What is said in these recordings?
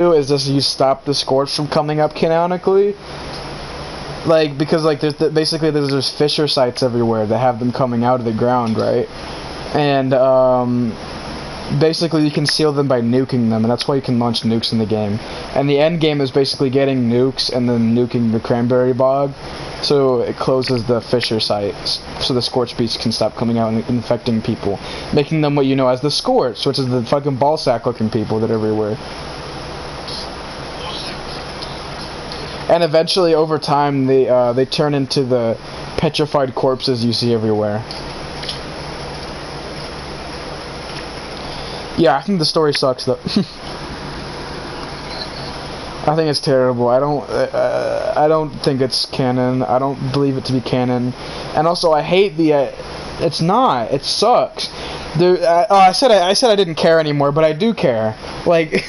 do is just you stop the scorch from coming up canonically. Like, because like basically there's fissure sites everywhere that have them coming out of the ground, right? And basically you can seal them by nuking them, and that's why you can launch nukes in the game. And the end game is basically getting nukes and then nuking the cranberry bog, so it closes the fissure sites, so the scorch beasts can stop coming out and infecting people, making them what you know as the scorch, which is the fucking ballsack looking people that are everywhere. And eventually, over time, they turn into the petrified corpses you see everywhere. Yeah, I think the story sucks, though. I think it's terrible. I don't think it's canon. I don't believe it to be canon. And also, I hate the. It's not. It sucks. I said I didn't care anymore, but I do care. Like,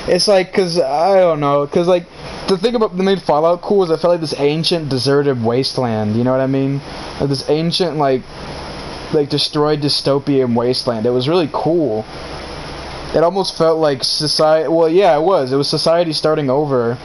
it's like, cause I don't know, cause like. The thing about that made Fallout cool is I felt like this ancient deserted wasteland, you know what I mean? Like this ancient like destroyed dystopian wasteland. It was really cool. It almost felt like society, well yeah, it was society starting over,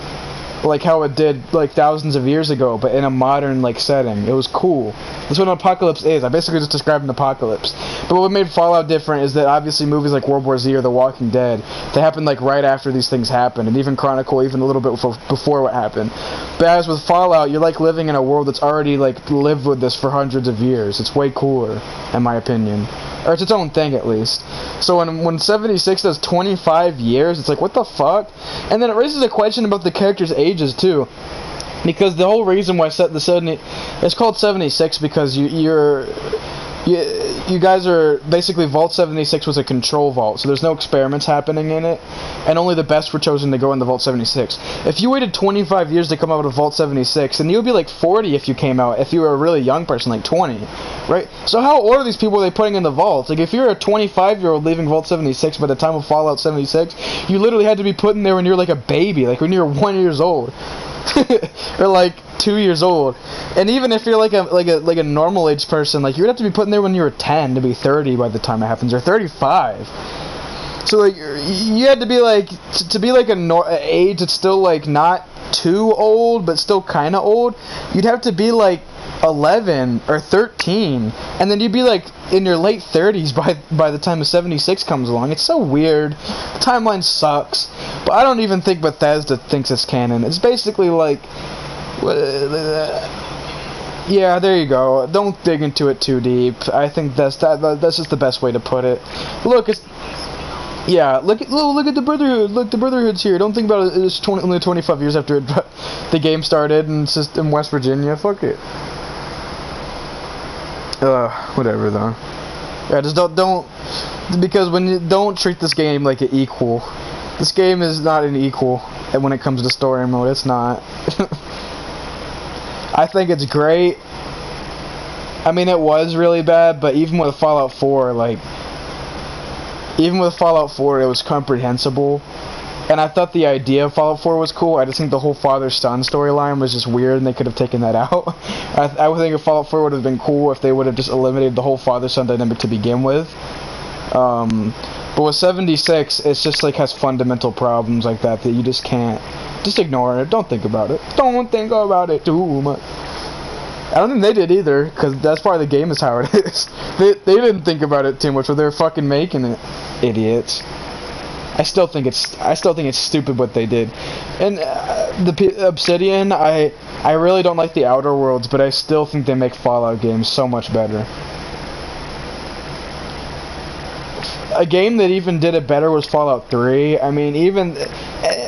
like how it did like thousands of years ago, but in a modern like setting. It was cool. That's what an apocalypse is. I basically just described an apocalypse. But what made Fallout different is that obviously movies like World War Z or The Walking Dead, they happened like right after these things happened, and even Chronicle even a little bit before what happened. But as with Fallout, you're like living in a world that's already like lived with this for hundreds of years. It's way cooler, in my opinion. Or it's its own thing, at least. So when 76 does 25 years, it's like, what the fuck? And then it raises a question about the characters' ages, too. Because the whole reason why it's called 76 because you guys are basically Vault 76 was a control vault, so there's no experiments happening in it, and only the best were chosen to go into Vault 76. If you waited 25 years to come out of Vault 76, then you would be like 40 if you came out, if you were a really young person, like 20, right? So how old are these people they putting in the vault? Like if you're a 25-year-old leaving Vault 76 by the time of Fallout 76, you literally had to be put in there when you're like a baby, like when you're 1 year old. Or like 2 years old. And even if you're like a normal age person, like you'd have to be put in there when you were 10 to be 30 by the time it happens, or 35. So like you had to be like to be like an age that's still like not too old but still kind of old. You'd have to be like 11 or 13, and then you'd be like in your late 30s by the time the 76 comes along. It's so weird. The timeline sucks, but I don't even think Bethesda thinks it's canon. It's basically like, yeah, there you go. Don't dig into it too deep. I think that's just the best way to put it. Look, it's yeah. Look at the Brotherhood. Look, the Brotherhood's here. Don't think about it. It's only 25 years after the game started, and it's just in West Virginia. Fuck it. Whatever though. Yeah, just don't because when you don't treat this game like an equal. This game is not an equal, and when it comes to story mode, it's not. I think it's great. I mean, it was really bad, but even with Fallout 4, like, even with Fallout 4, it was comprehensible. And I thought the idea of Fallout 4 was cool. I just think the whole father-son storyline was just weird, and they could have taken that out. I would think if Fallout 4 would have been cool if they would have just eliminated the whole father-son dynamic to begin with. But with 76, it's just like has fundamental problems like that you just can't. Just ignore it. Don't think about it. Don't think about it too much. I don't think they did either, because that's part of the game is how it is. They didn't think about it too much, but they're fucking making it. Idiots. I still think it's stupid what they did. And the Obsidian, I really don't like the Outer Worlds, but I still think they make Fallout games so much better. A game that even did it better was Fallout 3. I mean, even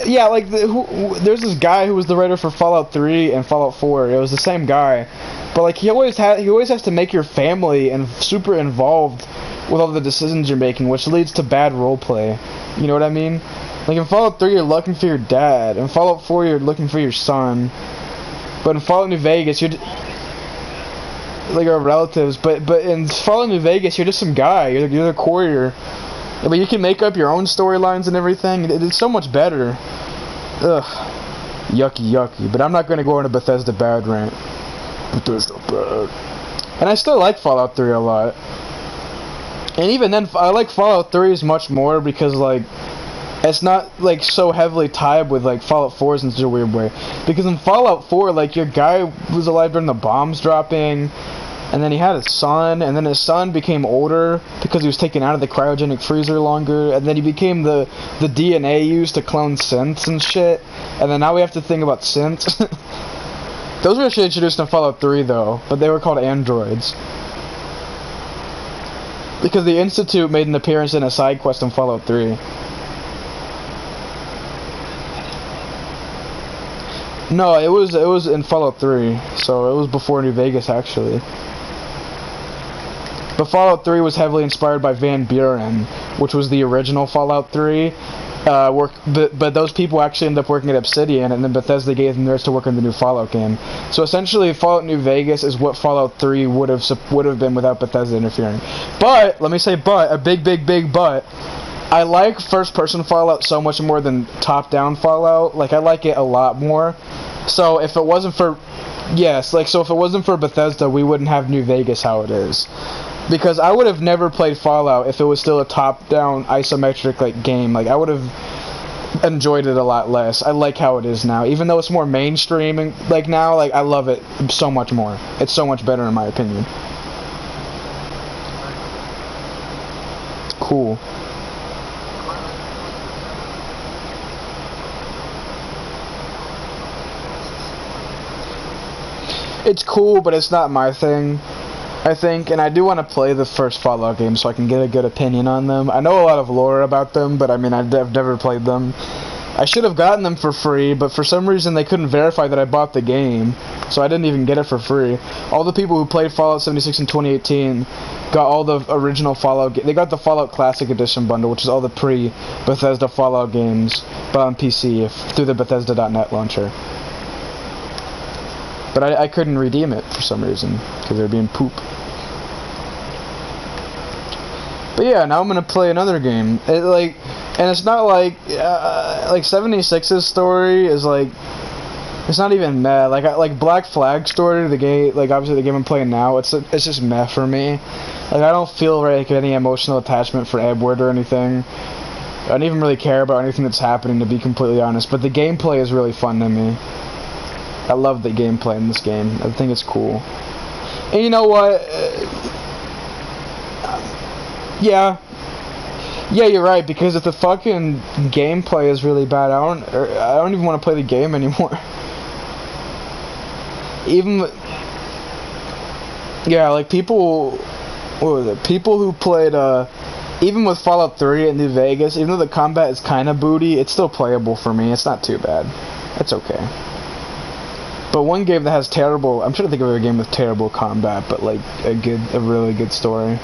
yeah, like there's this guy who was the writer for Fallout 3 and Fallout 4. It was the same guy, but like he always has to make your family and super involved with all the decisions you're making, which leads to bad roleplay. You know what I mean? Like in Fallout 3, you're looking for your dad. In Fallout 4, you're looking for your son. But in Fallout New Vegas, you're like our relatives. But in Fallout New Vegas, you're just some guy. You're the courier. But you can make up your own storylines and everything. It's so much better. Ugh. Yucky. But I'm not going to go on a Bethesda bad rant. Bethesda bad. And I still like Fallout 3 a lot. And even then, I like Fallout 3 much more because, like, It's not like so heavily tied with like Fallout 4 in such a weird way, because in Fallout 4, like your guy was alive during the bombs dropping, and then he had a son, and then his son became older because he was taken out of the cryogenic freezer longer, and then he became the DNA used to clone synths and shit, and then now we have to think about synths. Those were actually introduced in Fallout 3 though, but they were called androids. Because the Institute made an appearance in a side quest in Fallout 3. No, it was in Fallout 3, so it was before New Vegas actually. But Fallout 3 was heavily inspired by Van Buren, which was the original Fallout 3. But those people actually ended up working at Obsidian, and then Bethesda gave them the rights to work on the new Fallout game. So essentially, Fallout New Vegas is what Fallout 3 would have been without Bethesda interfering. But let me say, a big but. I like first-person Fallout so much more than top-down Fallout. Like, I like it a lot more. So if it wasn't for, if it wasn't for Bethesda, we wouldn't have New Vegas how it is. Because I would have never played Fallout if it was still a top-down isometric like game. Like, I would have enjoyed it a lot less. I like how it is now, even though it's more mainstream. And like now, like I love it so much more. It's so much better in my opinion. Cool. It's cool, but it's not my thing, I think, and I do want to play the first Fallout game so I can get a good opinion on them. I know a lot of lore about them, but I mean, I've never played them. I should have gotten them for free, but for some reason they couldn't verify that I bought the game, so I didn't even get it for free. All the people who played Fallout 76 in 2018 got all the original Fallout they got the Fallout Classic Edition bundle, which is all the pre-Bethesda Fallout games, but on PC, through the Bethesda.net launcher. But I couldn't redeem it for some reason, because they were being poop. But yeah, now I'm gonna play another game. And it's not like 76's story is like, it's not even meh. Like Black Flag story, the game, like obviously the game I'm playing now, it's just meh for me. Like I don't feel like any emotional attachment for Edward or anything. I don't even really care about anything that's happening, to be completely honest. But the gameplay is really fun to me. I love the gameplay in this game. I think it's cool. And you know what? Yeah, you're right. Because if the fucking gameplay is really bad, I don't even want to play the game anymore. Like people, what was it? People who played even with Fallout 3 and New Vegas, even though the combat is kind of booty, it's still playable for me. It's not too bad. It's okay. But one game that has terrible, I'm trying to think of a game with terrible combat, but like a really good story.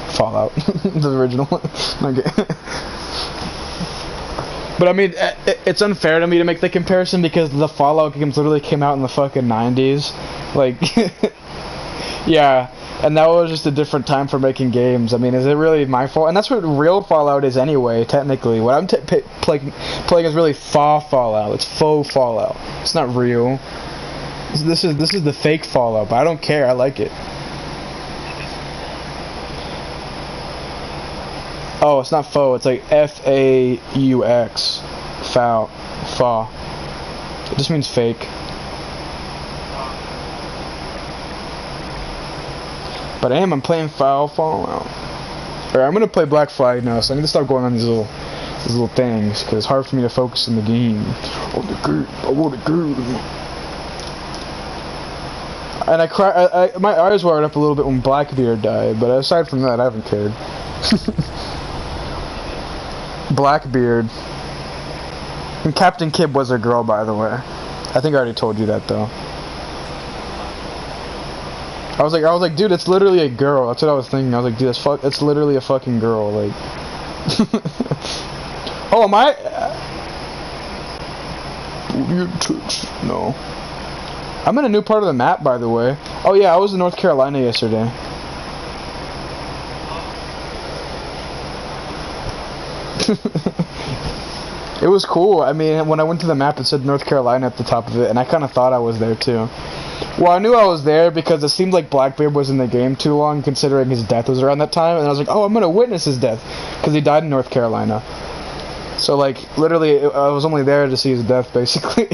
Fallout, the original one. Okay. But I mean, it's unfair to me to make the comparison because the Fallout games literally came out in the fucking 90s. Like, yeah. And that was just a different time for making games. I mean, is it really my fault? And that's what real Fallout is anyway, technically. What I'm playing is really Fallout. It's faux Fallout. It's not real. This is the fake Fallout, but I don't care. I like it. Oh, it's not faux. It's like F-A-U-X. Fa. It just means fake. But I'm playing Fallout. Alright, I'm gonna play Black Flag now, so I need to stop going on these little things, because it's hard for me to focus in the game. I want the game. And my eyes wired up a little bit when Blackbeard died, but aside from that, I haven't cared. Blackbeard. And Captain Kid was a girl, by the way. I think I already told you that, though. I was like, dude, it's literally a girl. That's what I was thinking. I was like, dude, it's literally a fucking girl. Like, oh, am I? No. I'm in a new part of the map, by the way. Oh yeah, I was in North Carolina yesterday. It was cool. I mean, when I went to the map, it said North Carolina at the top of it, and I kind of thought I was there too. Well, I knew I was there because it seemed like Blackbeard was in the game too long, considering his death was around that time, and I was like, oh, I'm gonna witness his death, because he died in North Carolina. So, like, literally, I was only there to see his death, basically.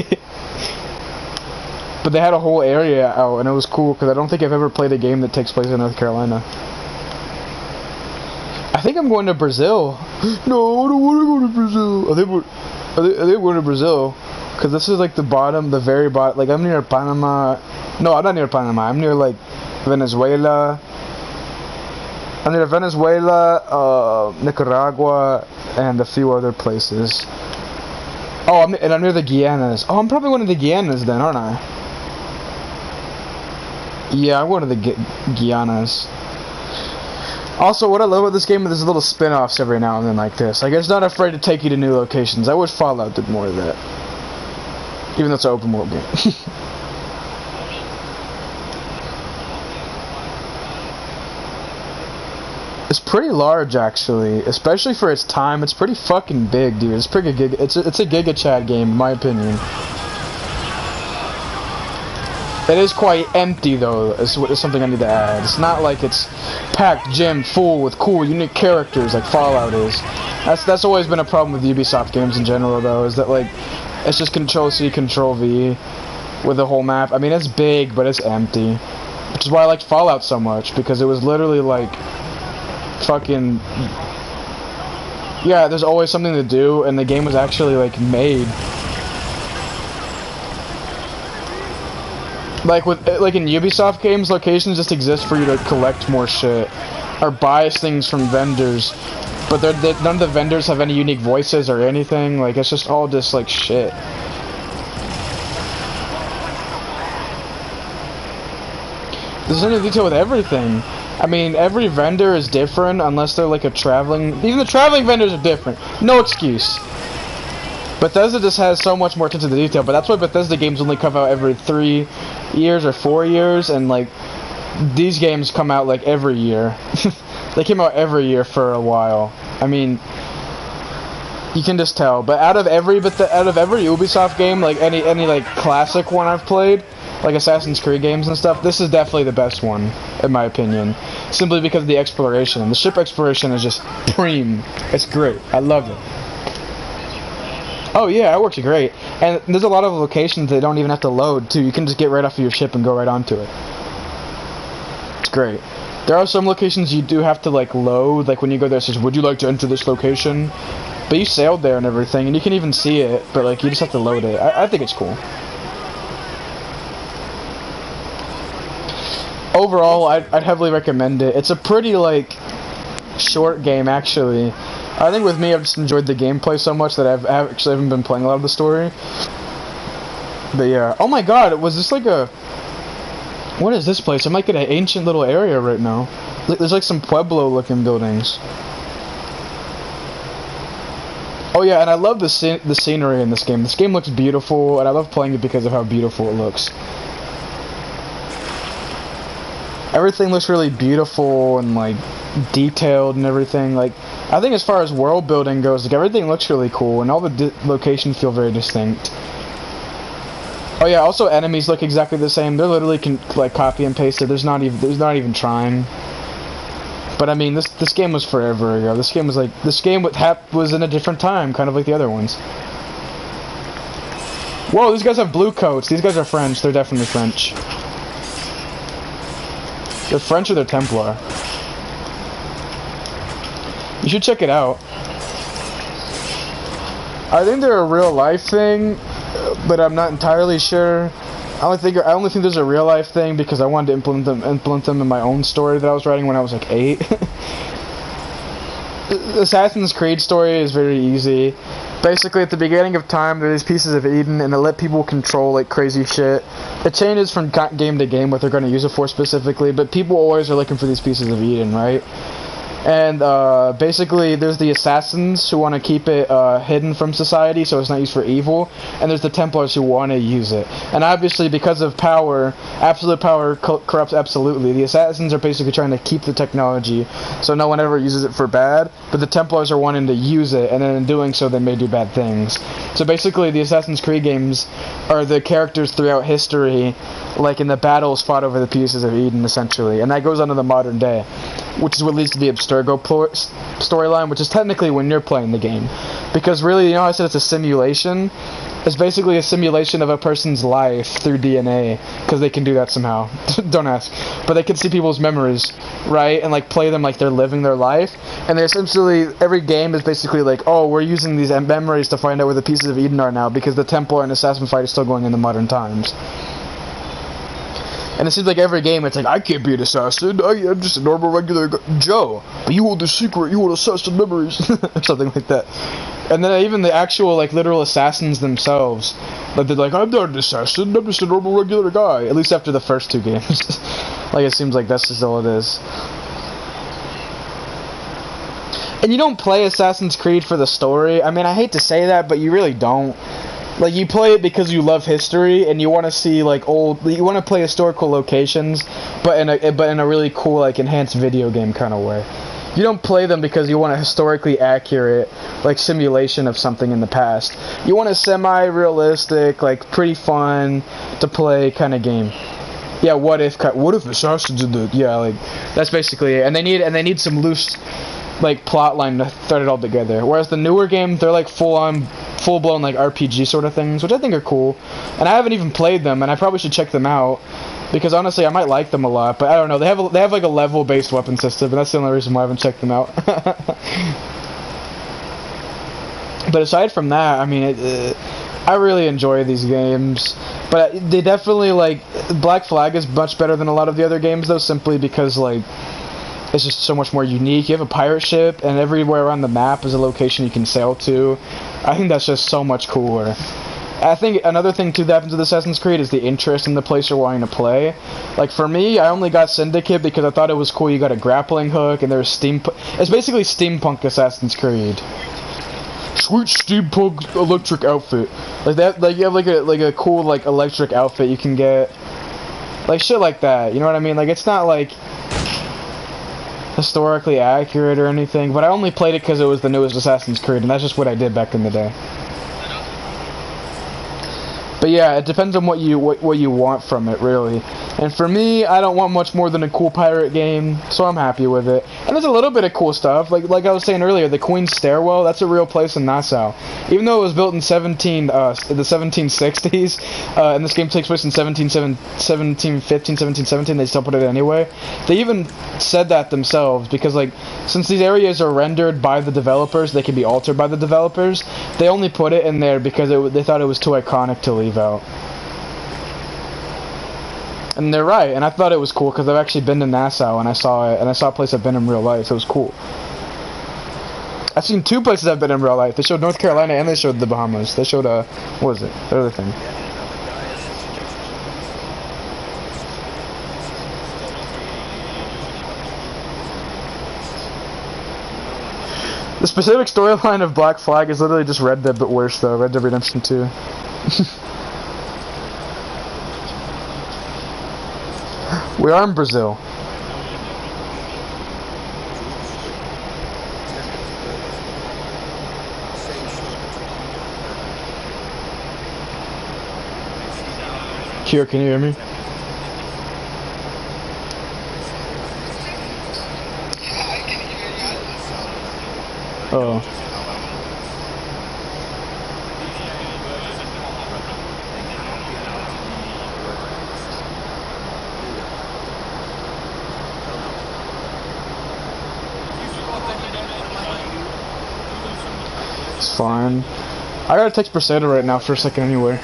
But they had a whole area out, and it was cool, because I don't think I've ever played a game that takes place in North Carolina. I think I'm going to Brazil. No, I don't want to go to Brazil. Are they going to Brazil? Because this is like the bottom, the very bottom. Like, I'm near Panama. No, I'm not near Panama. I'm near, like, Venezuela. I'm near Venezuela, Nicaragua, and a few other places. Oh, I'm near the Guianas. Oh, I'm probably one of the Guianas then, aren't I? Yeah, I'm one of the Guianas. Also, what I love about this game is there's little spin-offs every now and then like this. Like, it's not afraid to take you to new locations. I wish Fallout did more of that. Even though it's an open world game. It's pretty large, actually. Especially for its time. It's pretty fucking big, dude. It's pretty it's a Giga Chad game, in my opinion. It is quite empty, though, is something I need to add. It's not like it's packed, jammed full with cool, unique characters like Fallout is. That's always been a problem with Ubisoft games in general, though, is that, like, it's just Control-C, Control-V with the whole map. I mean, it's big, but it's empty. Which is why I liked Fallout so much, because it was literally, like, fucking... Yeah, there's always something to do, and the game was actually, like, made. Like in Ubisoft games, locations just exist for you to collect more shit or buy things from vendors, but none of the vendors have any unique voices or anything. Like, it's just all just like shit. There's no detail with everything. I mean, every vendor is different unless they're like a traveling. Even the traveling vendors are different. No excuse. Bethesda just has so much more attention to detail, but that's why Bethesda games only come out every 3 years or 4 years, and like these games come out like every year. They came out every year for a while. I mean, you can just tell. But out of every Ubisoft game, like any like classic one I've played, like Assassin's Creed games and stuff, this is definitely the best one in my opinion. Simply because of the exploration. The ship exploration is just prime. It's great. I love it. Oh yeah, it works great. And there's a lot of locations that don't even have to load too. You can just get right off of your ship and go right onto it. It's great. There are some locations you do have to like load, like when you go there it says, would you like to enter this location? But you sailed there and everything, and you can even see it, but like you just have to load it. I think it's cool. Overall, I'd heavily recommend it. It's a pretty like short game actually. I think with me, I've just enjoyed the gameplay so much that I haven't been playing a lot of the story. But yeah. Oh my god, was this like a... What is this place? I might get an ancient little area right now. There's like some Pueblo-looking buildings. Oh yeah, and I love the scenery in this game. This game looks beautiful, and I love playing it because of how beautiful it looks. Everything looks really beautiful and like detailed and everything. Like, I think as far as world building goes, like everything looks really cool and all the locations feel very distinct. Oh yeah, also enemies look exactly the same. They're literally like copy and paste it. There's not even trying. But I mean, this game was forever ago. This game was in a different time, kind of like the other ones. Whoa, these guys have blue coats. These guys are French. They're definitely French. They're French or they're Templar. You should check it out. I think they're a real life thing, but I'm not entirely sure. I only think there's a real life thing because I wanted to implement them in my own story that I was writing when I was like 8. The Assassin's Creed story is very easy. Basically, at the beginning of time, there are these pieces of Eden, and they let people control like crazy shit. It changes from game to game what they're going to use it for specifically, but people always are looking for these pieces of Eden, right? And basically, there's the assassins who want to keep it hidden from society, so it's not used for evil. And there's the Templars who want to use it. And obviously, because of power, absolute power corrupts absolutely. The assassins are basically trying to keep the technology, so no one ever uses it for bad. But the Templars are wanting to use it, and then in doing so, they may do bad things. So basically, the Assassin's Creed games are the characters throughout history, like in the battles fought over the pieces of Eden, essentially. And that goes on to the modern day, which is what leads to the Abstergo storyline, which is technically when you're playing the game. Because really, you know how I said it's a simulation? It's basically a simulation of a person's life through DNA, because they can do that somehow. Don't ask. But they can see people's memories, right? And like play them like they're living their life. And they essentially, every game is basically like, oh, we're using these memories to find out where the pieces of Eden are now, because the Templar and Assassin fight is still going in the modern times. And it seems like every game it's like, I can't be an assassin, I'm just a normal regular Joe, but you hold the secret, you hold assassin memories, or something like that. And then even the actual, like, literal assassins themselves, like, they're like, I'm not an assassin, I'm just a normal regular guy, at least after the first two games. Like, it seems like that's just all it is. And you don't play Assassin's Creed for the story. I mean, I hate to say that, but you really don't. Like, you play it because you love history, and you want to see, like, you want to play historical locations, but in a really cool, like, enhanced video game kind of way. You don't play them because you want a historically accurate, like, simulation of something in the past. You want a semi-realistic, like, pretty fun to play kind of game. Yeah, what if Assassins in the... Yeah, like, that's basically it. And they need some loose, like, plot line to thread it all together. Whereas the newer game, they're like full-blown like RPG sort of things, which I think are cool. And I haven't even played them, and I probably should check them out, because honestly I might like them a lot. But I don't know, they have like a level-based weapon system, and that's the only reason why I haven't checked them out. But aside from that, I mean, I really enjoy these games. But they definitely, like, Black Flag is much better than a lot of the other games, though, simply because, like, it's just so much more unique. You have a pirate ship, and everywhere around the map is a location you can sail to. I think that's just so much cooler. I think another thing, too, that happens with Assassin's Creed is the interest in the place you're wanting to play. Like, for me, I only got Syndicate because I thought it was cool. You got a grappling hook, and there's it's basically steampunk Assassin's Creed. Sweet steampunk electric outfit. Like that, like you have like a cool like electric outfit you can get. Like shit like that, you know what I mean? Like it's not like historically accurate or anything, but I only played it because it was the newest Assassin's Creed, and that's just what I did back in the day. But yeah, it depends on what you want from it, really. And for me, I don't want much more than a cool pirate game, so I'm happy with it. And there's a little bit of cool stuff, like I was saying earlier, the Queen's Stairwell, that's a real place in Nassau. Even though it was built in the 1760s, and this game takes place in 1717, 1717, they still put it anyway. They even said that themselves, because like, since these areas are rendered by the developers, they can be altered by the developers, they only put it in there because they thought it was too iconic to leave out. And they're right, and I thought it was cool because I've actually been to Nassau and I saw it, and I saw a place I've been in real life. It was cool. I've seen two places I've been in real life. They showed North Carolina and they showed the Bahamas. They showed what was it? The other thing. The specific storyline of Black Flag is literally just Red Dead, but worse though. Red Dead Redemption 2. We are in Brazil. Kira, can you hear me? Oh. It's fine. I gotta text Perseda right now for a second anyway.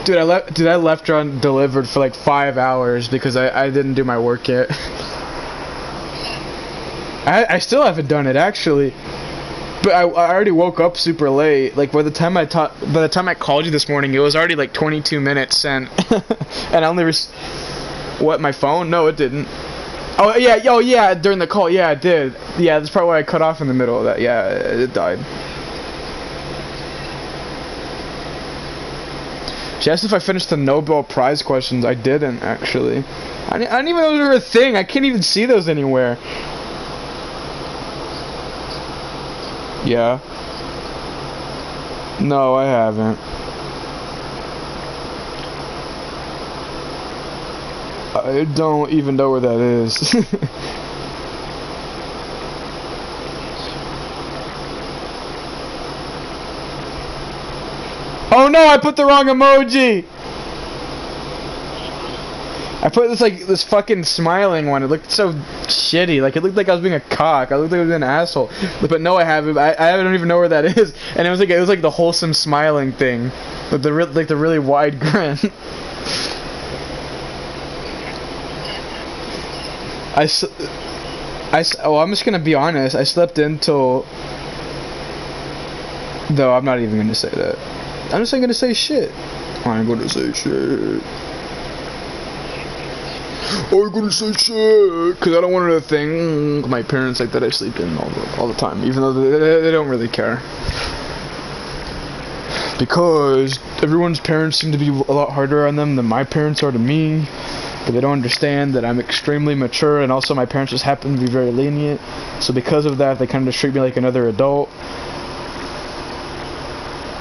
Dude, I left undelivered for like 5 hours because I didn't do my work yet. I still haven't done it actually, but I already woke up super late. Like by the time I called you this morning, it was already like 22 minutes sent, and I only what, my phone? No, it didn't. Oh yeah, during the call, yeah, it did. Yeah, that's probably why I cut off in the middle of that. Yeah, it died. She asked if I finished the Nobel Prize questions. I didn't, actually. I didn't even know they were a thing. I can't even see those anywhere. Yeah. No, I haven't. I don't even know where that is. Oh no, I put the wrong emoji! I put this fucking smiling one. It looked so shitty. Like, it looked like I was being a cock. I looked like I was being an asshole. But no, I haven't. I don't even know where that is. And it was like the wholesome smiling thing. With the really wide grin. Oh, I'm just gonna be honest. I slept in till... No, I'm not even gonna say that. I'm just not gonna say shit. I ain't gonna say shit. I ain't gonna say shit. Cause I don't want to think my parents like that I sleep in all the time. Even though they don't really care. Because everyone's parents seem to be a lot harder on them than my parents are to me. But they don't understand that I'm extremely mature, and also my parents just happen to be very lenient. So because of that, they kind of treat me like another adult.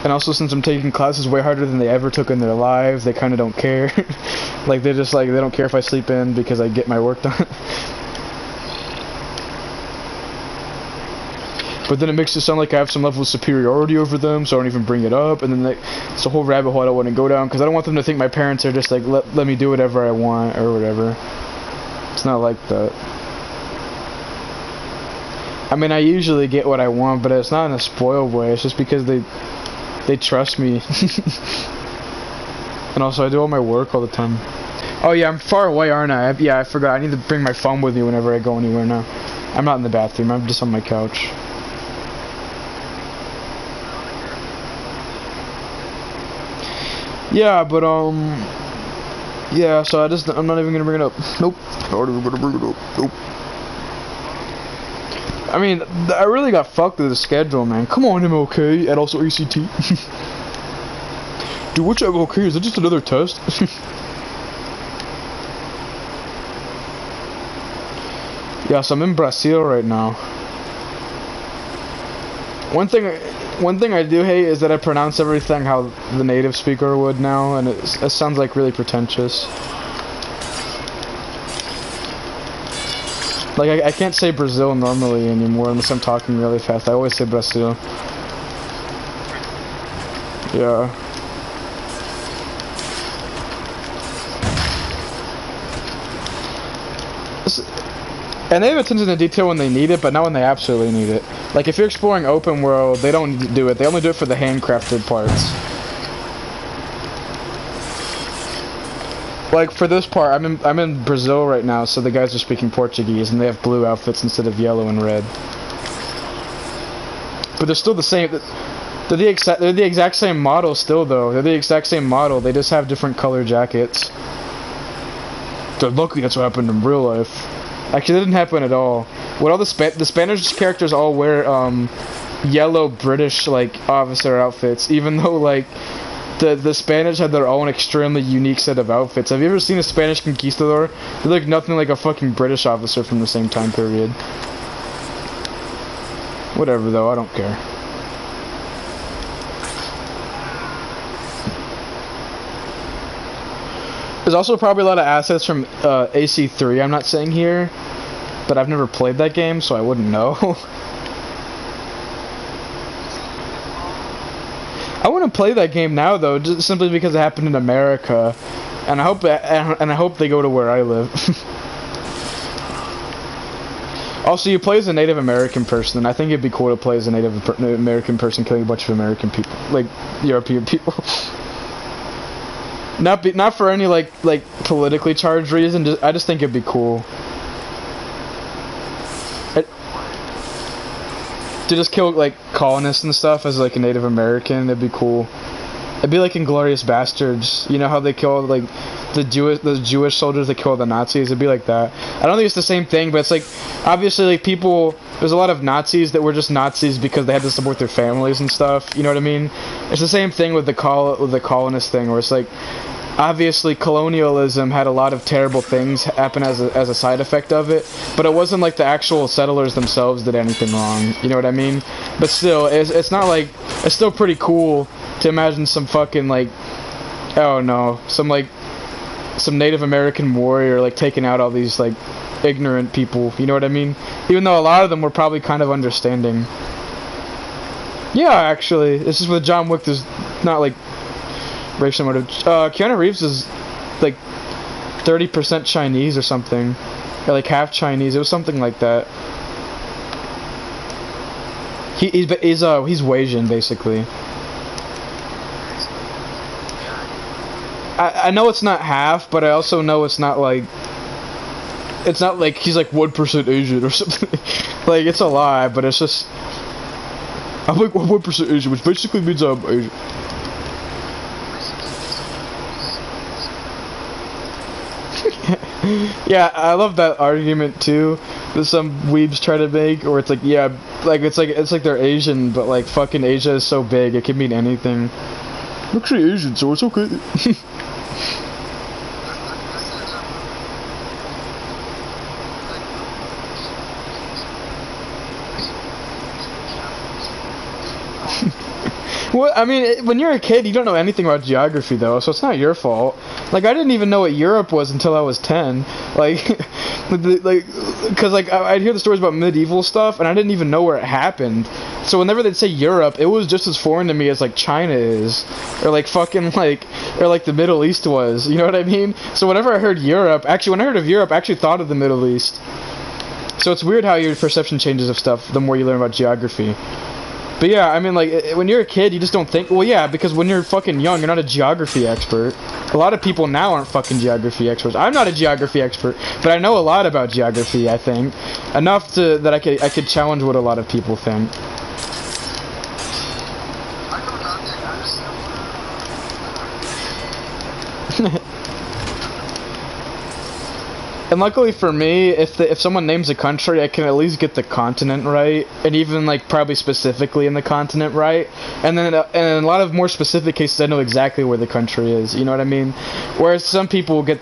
And also, since I'm taking classes way harder than they ever took in their lives, they kind of don't care. Like, they're just like, they don't care if I sleep in because I get my work done. But then it makes it sound like I have some level of superiority over them, so I don't even bring it up. And then it's a whole rabbit hole I don't want to go down, because I don't want them to think my parents are just like, let me do whatever I want, or whatever. It's not like that. I mean, I usually get what I want, but it's not in a spoiled way. It's just because they trust me. And also, I do all my work all the time. Oh yeah, I'm far away, aren't I? Yeah, I forgot. I need to bring my phone with me whenever I go anywhere now. I'm not in the bathroom. I'm just on my couch. Yeah, but yeah. So I'm not even gonna bring it up. Nope. Not even gonna bring it up. Nope. I mean, I really got fucked with the schedule, man. Come on, MLK, and also ACT. Dude, which MLK? Is it just another test? Yes, I'm in Brazil right now. One thing I do hate is that I pronounce everything how the native speaker would now, and it sounds like really pretentious. Like, I can't say Brazil normally anymore unless I'm talking really fast. I always say Brazil. Yeah. And they have attention to detail when they need it, but not when they absolutely need it. Like, if you're exploring open world, they don't do it. They only do it for the handcrafted parts. Like, for this part, I'm in Brazil right now, so the guys are speaking Portuguese, and they have blue outfits instead of yellow and red. But they're still the same. They're the exact same model still, though. They're the exact same model. They just have different color jackets. They're lucky that's what happened in real life. Actually, that didn't happen at all. What all the Spanish characters all wear yellow British like officer outfits, even though like the Spanish had their own extremely unique set of outfits. Have you ever seen a Spanish conquistador? They look nothing like a fucking British officer from the same time period. Whatever though, I don't care. There's also probably a lot of assets from AC3 I'm not saying here, but I've never played that game, so I wouldn't know. I wouldn't play that game now though, just simply because it happened in America, and I hope they go to where I live. Also, you play as a Native American person, and I think it'd be cool to play as a Native American person killing a bunch of American people, like European people. Not for any like politically charged reason. I just think it'd be cool. To just kill like colonists and stuff as like a Native American, that'd be cool. It'd be like in Glorious Bastards. You know how they kill like those Jewish soldiers that killed the Nazis. It'd be like that. I don't think it's the same thing, but it's like obviously like people. There's a lot of Nazis that were just Nazis because they had to support their families and stuff. You know what I mean? It's the same thing with the colonist thing, where it's like obviously colonialism had a lot of terrible things happen as a side effect of it, but it wasn't like the actual settlers themselves did anything wrong. You know what I mean? But still, it's not like it's still pretty cool to imagine some fucking like oh no, some Native American warrior like taking out all these like ignorant people, you know what I mean? Even though a lot of them were probably kind of understanding. Yeah, actually, this is with John Wick. There's not like racial motive. Keanu Reeves is like 30% Chinese or something, or like half Chinese. It was something like that. He's Asian basically. I know it's not half, but I also know it's not like he's like 1% Asian or something. Like it's a lie, but it's just I'm like 1% Asian, which basically means I'm Asian. Yeah, I love that argument too that some weebs try to make, or it's like yeah, like it's like they're Asian, but like fucking Asia is so big it can mean anything. I'm actually Asian, so it's okay. Well, I mean, when you're a kid, you don't know anything about geography, though, so it's not your fault. Like, I didn't even know what Europe was until I was 10. Like, because, like, I'd hear the stories about medieval stuff, and I didn't even know where it happened. So whenever they'd say Europe, it was just as foreign to me as, like, China is. Or, like, fucking, like, or, like, the Middle East was. You know what I mean? So whenever I heard Europe, actually, when I heard of Europe, I actually thought of the Middle East. So it's weird how your perception changes of stuff the more you learn about geography. But yeah, I mean, like, when you're a kid, you just don't think... Well, yeah, because when you're fucking young, you're not a geography expert. A lot of people now aren't fucking geography experts. I'm not a geography expert, but I know a lot about geography, I think. Enough that I could challenge what a lot of people think. And luckily for me, if someone names a country, I can at least get the continent right, and even like probably specifically in the continent right. And then in a lot of more specific cases, I know exactly where the country is. You know what I mean? Whereas some people get,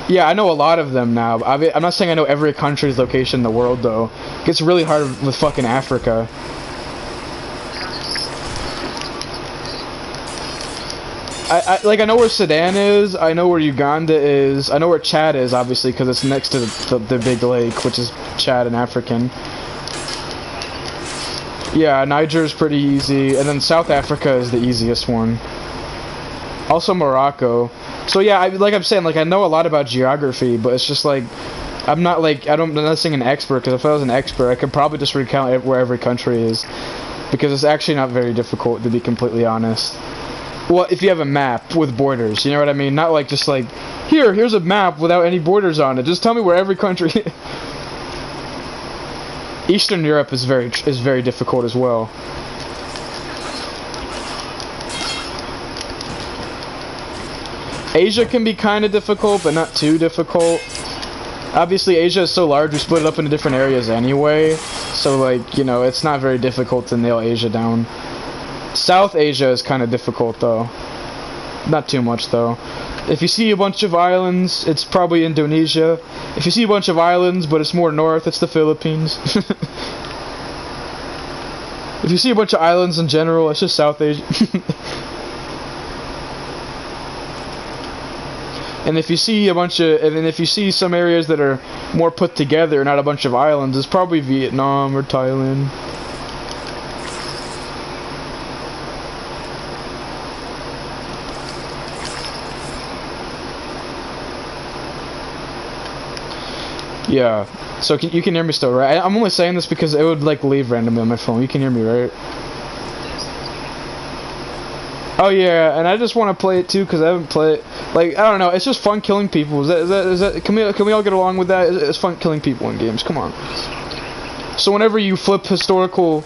yeah, I know a lot of them now. I'm not saying I know every country's location in the world though. It gets really hard with fucking Africa. I know where Sudan is, I know where Uganda is, I know where Chad is, obviously, because it's next to the big lake, which is Chad and African. Yeah, Niger's pretty easy, and then South Africa is the easiest one. Also Morocco. So yeah, like I'm saying, like I know a lot about geography, but it's just like, I'm not saying an expert, because if I was an expert, I could probably just recount where every country is. Because it's actually not very difficult, to be completely honest. Well, if you have a map with borders, you know what I mean? Not like just like, here's a map without any borders on it. Just tell me where every country. Eastern Europe is very difficult as well. Asia can be kind of difficult, but not too difficult. Obviously, Asia is so large, we split it up into different areas anyway. So, like, you know, it's not very difficult to nail Asia down. South Asia is kind of difficult, though. Not too much, though. If you see a bunch of islands, it's probably Indonesia. If you see a bunch of islands, but it's more north, it's the Philippines. If you see a bunch of islands in general, it's just South Asia. And if you see if you see some areas that are more put together, not a bunch of islands, it's probably Vietnam or Thailand. Yeah, so you can hear me still, right? I'm only saying this because it would like leave randomly on my phone. You can hear me, right? Oh yeah, and I just want to play it too because I haven't played it. Like, I don't know, it's just fun killing people. Is that can we all get along with that? It's fun killing people in games. Come on. So whenever you flip historical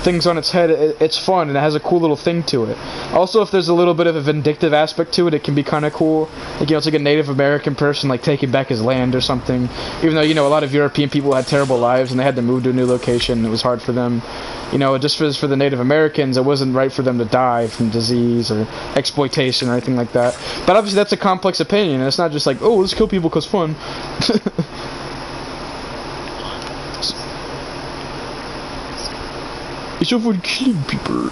things on its head, it's fun and it has a cool little thing to it. Also, if there's a little bit of a vindictive aspect to it, it can be kind of cool. Like, it's like a Native American person, like, taking back his land or something. Even though, a lot of European people had terrible lives and they had to move to a new location, and it was hard for them. Just for the Native Americans, it wasn't right for them to die from disease or exploitation or anything like that. But obviously, that's a complex opinion, and it's not just like, oh, let's kill people because fun. It's over killing people.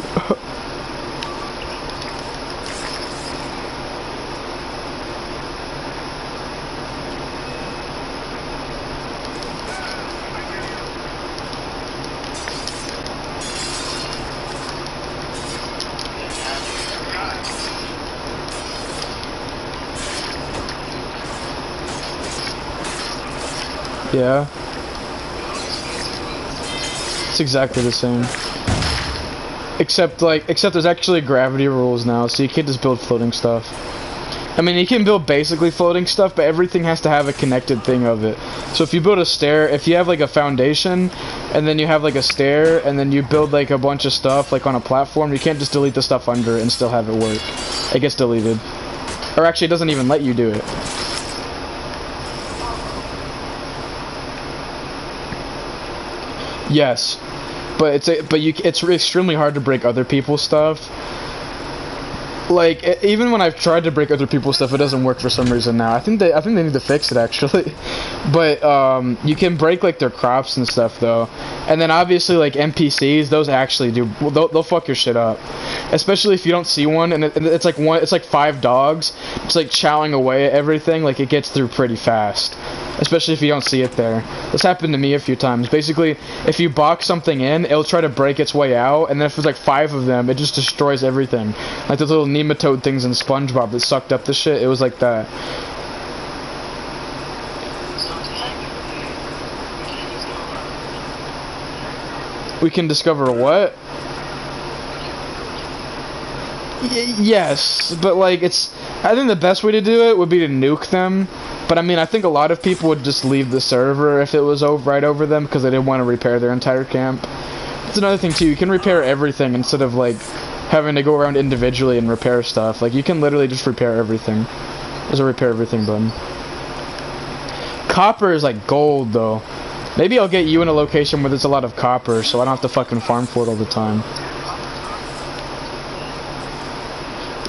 Yeah. It's exactly the same. Except there's actually gravity rules now, so you can't just build floating stuff. I mean, you can build basically floating stuff, but everything has to have a connected thing of it. So if you build a stair, if you have like a foundation, and then you have like a stair, and then you build like a bunch of stuff like on a platform, you can't just delete the stuff under it and still have it work. It gets deleted. Or actually, it doesn't even let you do it. Yes, but it's extremely hard to break other people's stuff. Like, even when I've tried to break other people's stuff, it doesn't work for some reason now. I think they need to fix it, actually. But you can break like their crops and stuff though, and then obviously like NPCs, those actually do. They'll fuck your shit up, especially if you don't see one, and it's like 5 dogs. It's like chowing away at everything. Like, it gets through pretty fast, especially if you don't see it there. This happened to me a few times. Basically, if you box something in, it'll try to break its way out, and then if there's like 5 of them, it just destroys everything. Like those little nematode things in SpongeBob that sucked up the shit. It was like that. We can discover what? Yes, but like I think the best way to do it would be to nuke them. But I mean, I think a lot of people would just leave the server if it was right over them because they didn't want to repair their entire camp. That's another thing too. You can repair everything instead of like having to go around individually and repair stuff. Like, you can literally just repair everything. There's a repair everything button. Copper is like gold though. Maybe I'll get you in a location where there's a lot of copper, so I don't have to fucking farm for it all the time.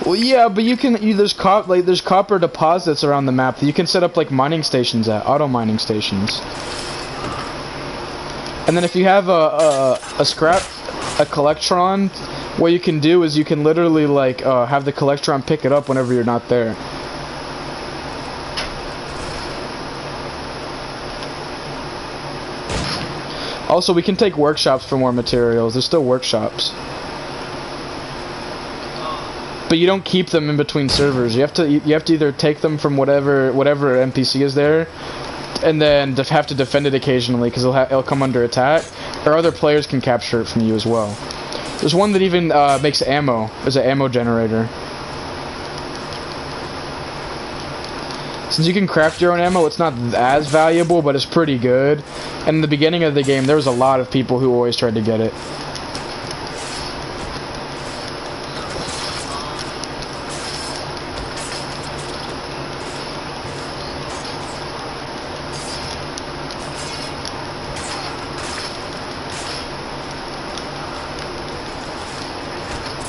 Well, yeah, but there's copper deposits around the map that you can set up like mining stations at, auto mining stations. And then if you have a collectron, what you can do is you can literally like have the collectron pick it up whenever you're not there. Also, we can take workshops for more materials. There's still workshops. But you don't keep them in between servers. You have to either take them from whatever NPC is there, and then have to defend it occasionally because it'll come under attack, or other players can capture it from you as well. There's one that even makes ammo. There's an ammo generator. Since you can craft your own ammo, it's not as valuable, but it's pretty good. And in the beginning of the game, there was a lot of people who always tried to get it.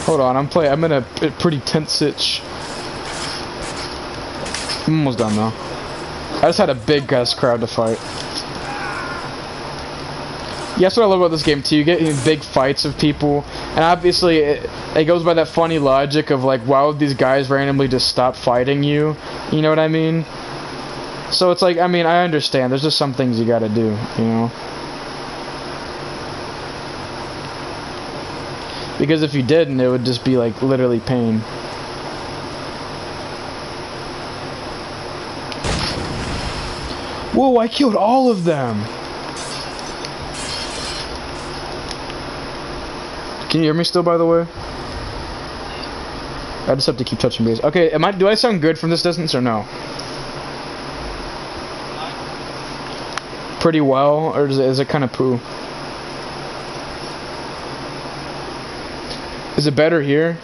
Hold on, I'm in a pretty tense sitch. I'm almost done though. I just had a big ass crowd to fight. Yeah, that's what I love about this game too. You get in big fights of people, and obviously it goes by that funny logic of like, why would these guys randomly just stop fighting you? You know what I mean? So it's like, I mean, I understand. There's just some things you gotta do, you know? Because if you didn't, it would just be like literally pain. Whoa, I killed all of them! Can you hear me still, by the way? I just have to keep touching base. Okay, do I sound good from this distance or no? Pretty well, or is it kind of poo? Is it better here?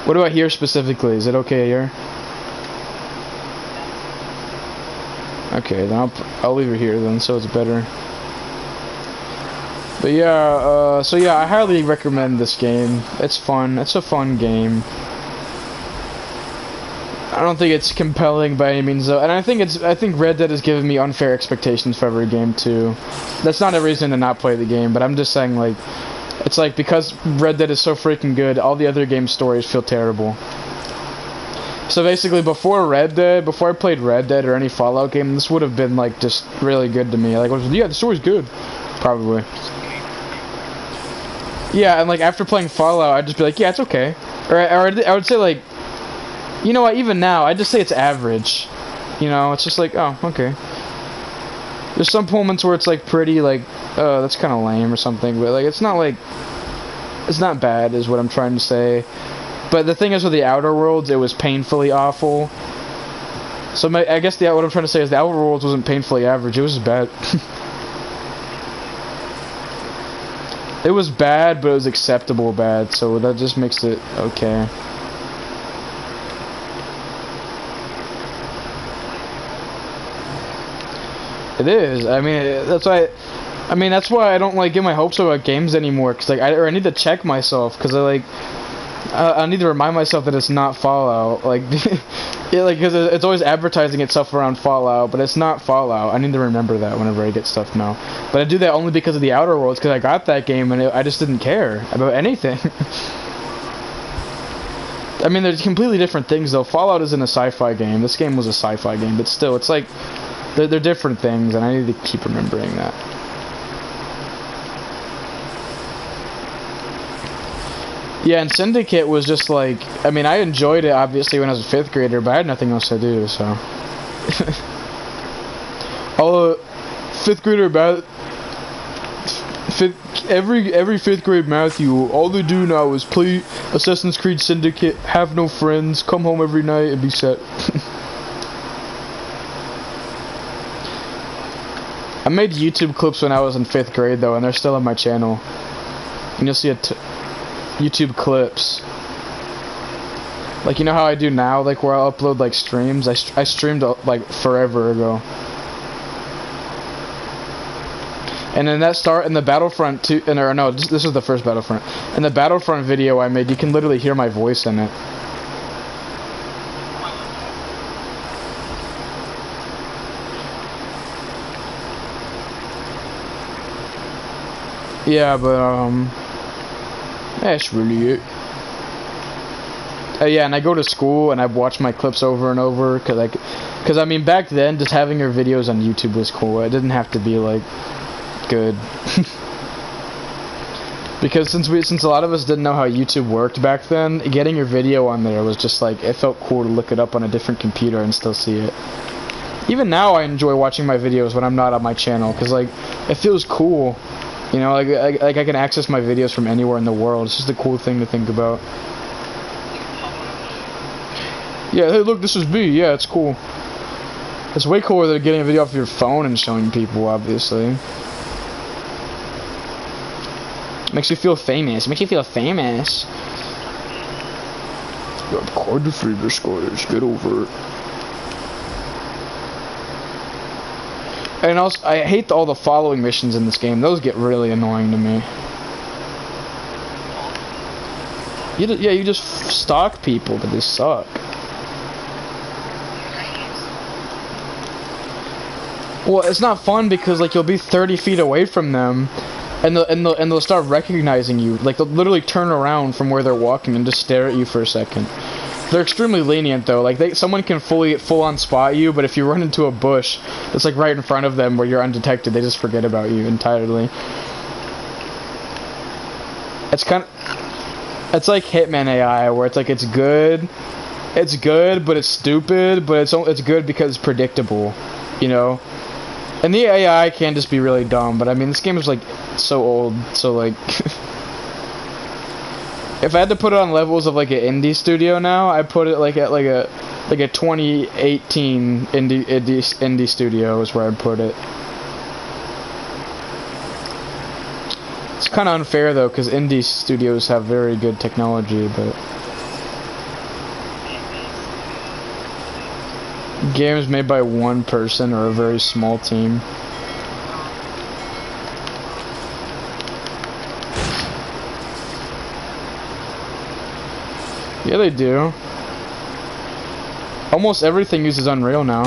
What about here specifically? Is it okay here? Okay, then I'll leave it here then, so it's better. But yeah, so yeah, I highly recommend this game. It's fun. It's a fun game. I don't think it's compelling by any means though, and I think Red Dead has given me unfair expectations for every game too. That's not a reason to not play the game, but I'm just saying like, it's like because Red Dead is so freaking good, all the other game stories feel terrible. So basically, before I played Red Dead or any Fallout game, this would have been like just really good to me. Like, yeah, the story's good, probably. Yeah, and like after playing Fallout, I'd just be like, yeah, it's okay. Or I would say like, you know what? Even now, I'd just say it's average. You know, it's just like, oh, okay. There's some moments where it's like pretty like, oh, that's kind of lame or something, but like it's not bad, is what I'm trying to say. But the thing is, with the Outer Worlds, it was painfully awful. So I guess what I'm trying to say is the Outer Worlds wasn't painfully average. It was just bad. It was bad, but it was acceptable bad. So that just makes it okay. It is. I mean, that's why. I mean, that's why I don't like get my hopes up about games anymore. Cause like I need to check myself. Cause I need to remind myself that it's not Fallout. Like, yeah, like because it's always advertising itself around Fallout, but it's not Fallout. I need to remember that whenever I get stuff now. But I do that only because of the Outer Worlds. Because I got that game and I just didn't care about anything. I mean, there's completely different things though. Fallout isn't a sci-fi game. This game was a sci-fi game, but still, it's like they're different things, and I need to keep remembering that. Yeah, and Syndicate was just like, I mean, I enjoyed it obviously when I was a 5th grader, but I had nothing else to do, so. All 5th grader math, every 5th grade Matthew, all they do now is play Assassin's Creed Syndicate, have no friends, come home every night and be set. I made YouTube clips when I was in 5th grade though, and they're still on my channel. And you'll see YouTube clips. Like, you know how I do now, like where I'll upload like streams? I streamed like forever ago. And in the Battlefront 2, or no, this is the first Battlefront. In the Battlefront video I made, you can literally hear my voice in it. Yeah, but that's really it. Yeah, and I go to school and I watch my clips over and over because I mean back then just having your videos on YouTube was cool. It didn't have to be like good. Because since a lot of us didn't know how YouTube worked back then, getting your video on there was just like, it felt cool to look it up on a different computer and still see it. Even now I enjoy watching my videos when I'm not on my channel because like it feels cool. You know, like I can access my videos from anywhere in the world. It's just a cool thing to think about. Yeah, hey look, this is me. Yeah, it's cool. It's way cooler than getting a video off your phone and showing people, obviously. Makes you feel famous. Makes you feel famous. I'm kind of famous, guys. Get over it. And also, I hate all the following missions in this game. Those get really annoying to me. You just stalk people, but they suck. Well, it's not fun because like you'll be 30 feet away from them, and they'll start recognizing you. Like they'll literally turn around from where they're walking and just stare at you for a second. They're extremely lenient though. Like someone can full on spot you, but if you run into a bush that's like right in front of them where you're undetected, they just forget about you entirely. It's like Hitman AI, where it's like it's good, but it's stupid, but it's good because it's predictable, you know. And the AI can just be really dumb, but I mean this game is like so old, so like. If I had to put it on levels of like an indie studio now, I'd put it like at like a 2018 indie studio is where I'd put it. It's kind of unfair though, because indie studios have very good technology, but Games made by one person or a very small team. Yeah, they do. Almost everything uses Unreal now.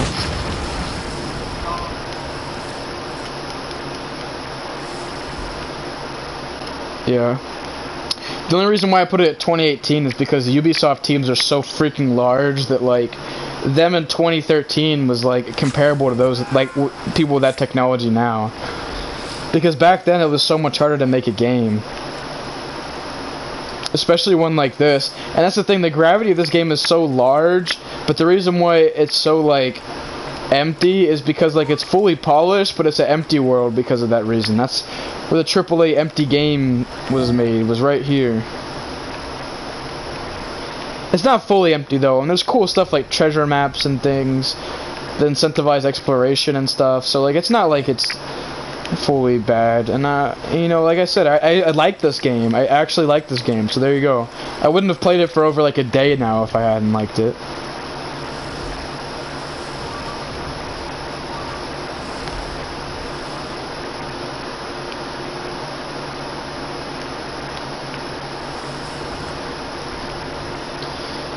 Yeah. The only reason why I put it at 2018 is because the Ubisoft teams are so freaking large that, like, them in 2013 was, like, comparable to those, like, people with that technology now. Because back then it was so much harder to make a game. Especially one like this. And that's the thing, the gravity of this game is so large, but the reason why it's so, like, empty is because, like, it's fully polished, but it's an empty world because of that reason. That's where the AAA empty game was made, was right here. It's not fully empty though, and there's cool stuff like treasure maps and things that incentivize exploration and stuff, so, like, it's not like it's fully bad. And you know, like I said, I like this game. I actually like this game, so there you go. I wouldn't have played it for over like a day now if I hadn't liked it.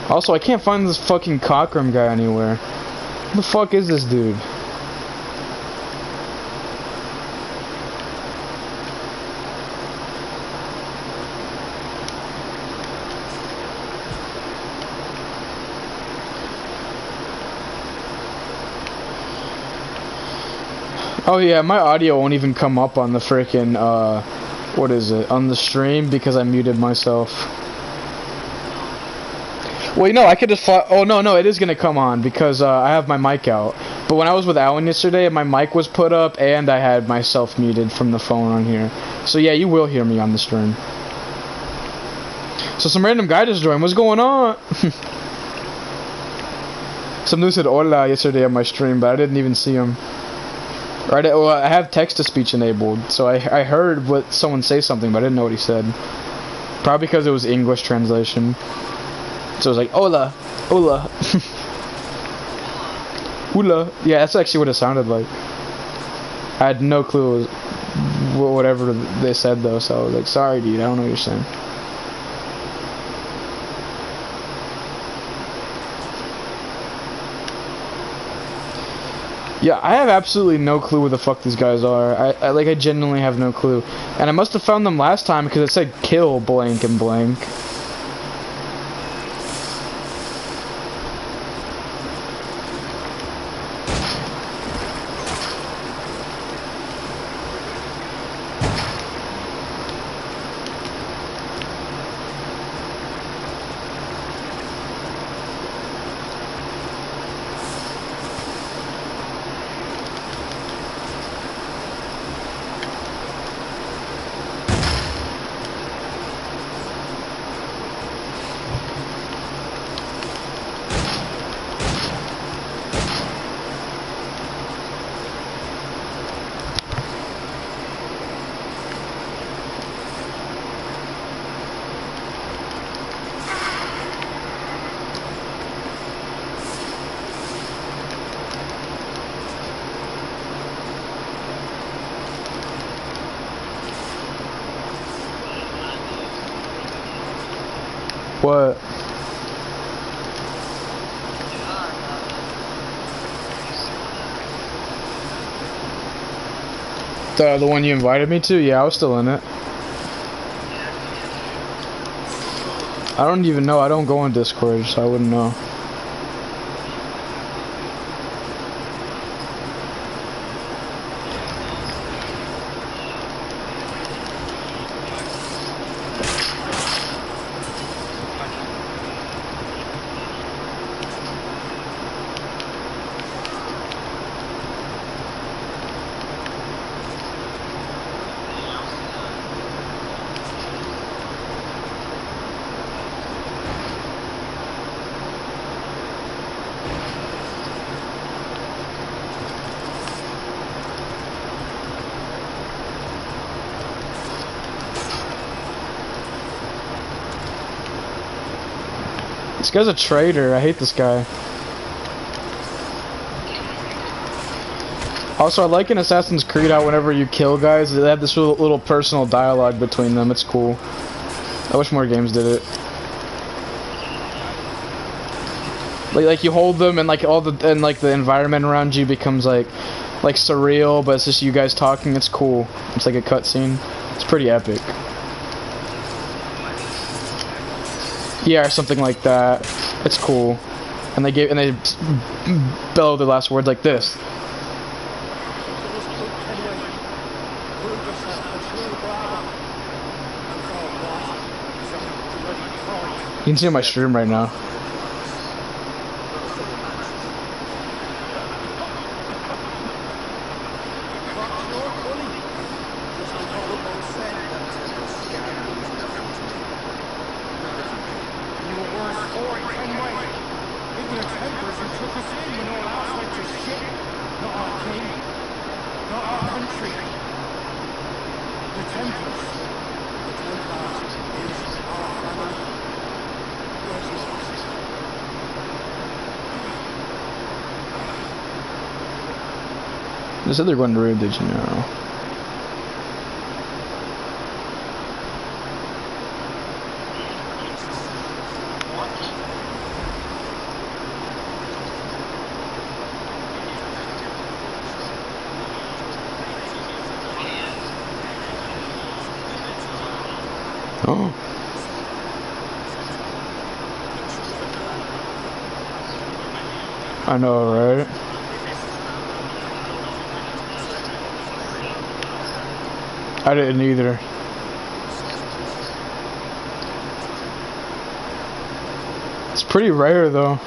Also, I can't find this fucking Cockrum guy anywhere. Who the fuck is this dude? Oh yeah, my audio won't even come up on the freaking, what is it, on the stream because I muted myself. Well, you know, I could just fly. Oh, no, it is going to come on because I have my mic out. But when I was with Alan yesterday, my mic was put up and I had myself muted from the phone on here. So yeah, you will hear me on the stream. So some random guy just joined. What's going on? Some dude said hola yesterday on my stream, but I didn't even see him. Right? Well, I have text-to-speech enabled, so I heard what someone say something, but I didn't know what he said. Probably because it was English translation. So it was like, hola, hola. Hula. Yeah, that's actually what it sounded like. I had no clue whatever they said, though, so I was like, sorry, dude, I don't know what you're saying. Yeah, I have absolutely no clue where the fuck these guys are. I genuinely have no clue. And I must have found them last time because it said kill blank and blank. What? The one you invited me to? Yeah, I was still in it. I don't even know. I don't go on Discord, so I wouldn't know. This guy's a traitor. I hate this guy. Also, I like in Assassin's Creed how whenever you kill guys, they have this little personal dialogue between them. It's cool. I wish more games did it. Like you hold them and like the environment around you becomes like surreal, but it's just you guys talking. It's cool. It's like a cutscene. It's pretty epic. Yeah, or something like that. It's cool. And they bellow the last words like this. You can see on my stream right now. They said they're going to Rio de Janeiro. Oh. I know, right? I didn't either. It's pretty rare though.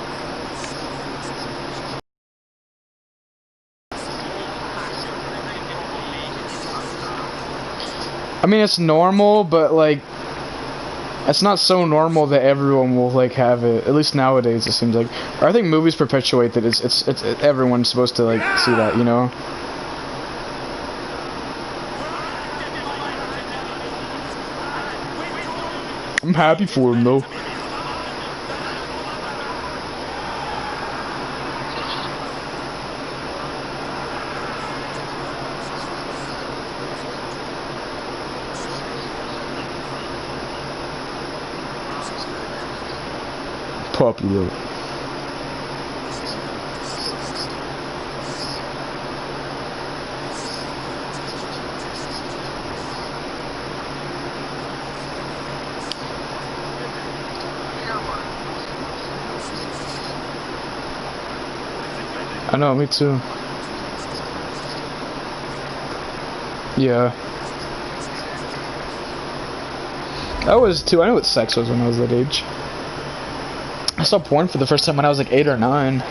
I mean, it's normal, but like, it's not so normal that everyone will like have it. At least nowadays, it seems like. Or I think movies perpetuate that. It's everyone's supposed to like see that, you know. I'm happy for him though. Puppy though. I know, me too. Yeah. I was too. I knew what sex was when I was that age. I saw porn for the first time when I was like 8 or 9.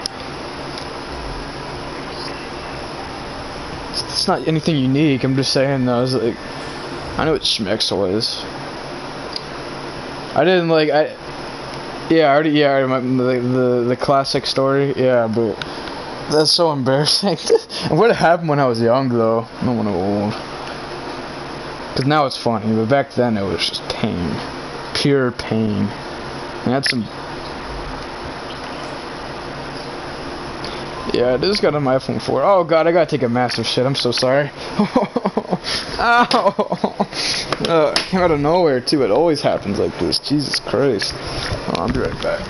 It's not anything unique. I'm just saying though. I was like, I know what schmex was. I didn't like. Yeah, I already the classic story. Yeah, but that's so embarrassing. What happened when I was young though? I don't want to old. Cause now it's funny, but back then it was just pain, pure pain. I had some. Yeah, I just got on my iPhone 4. Oh god, I gotta take a massive shit. I'm so sorry. Ow! Came out of nowhere too. It always happens like this. Jesus Christ. Oh, I'll be right back.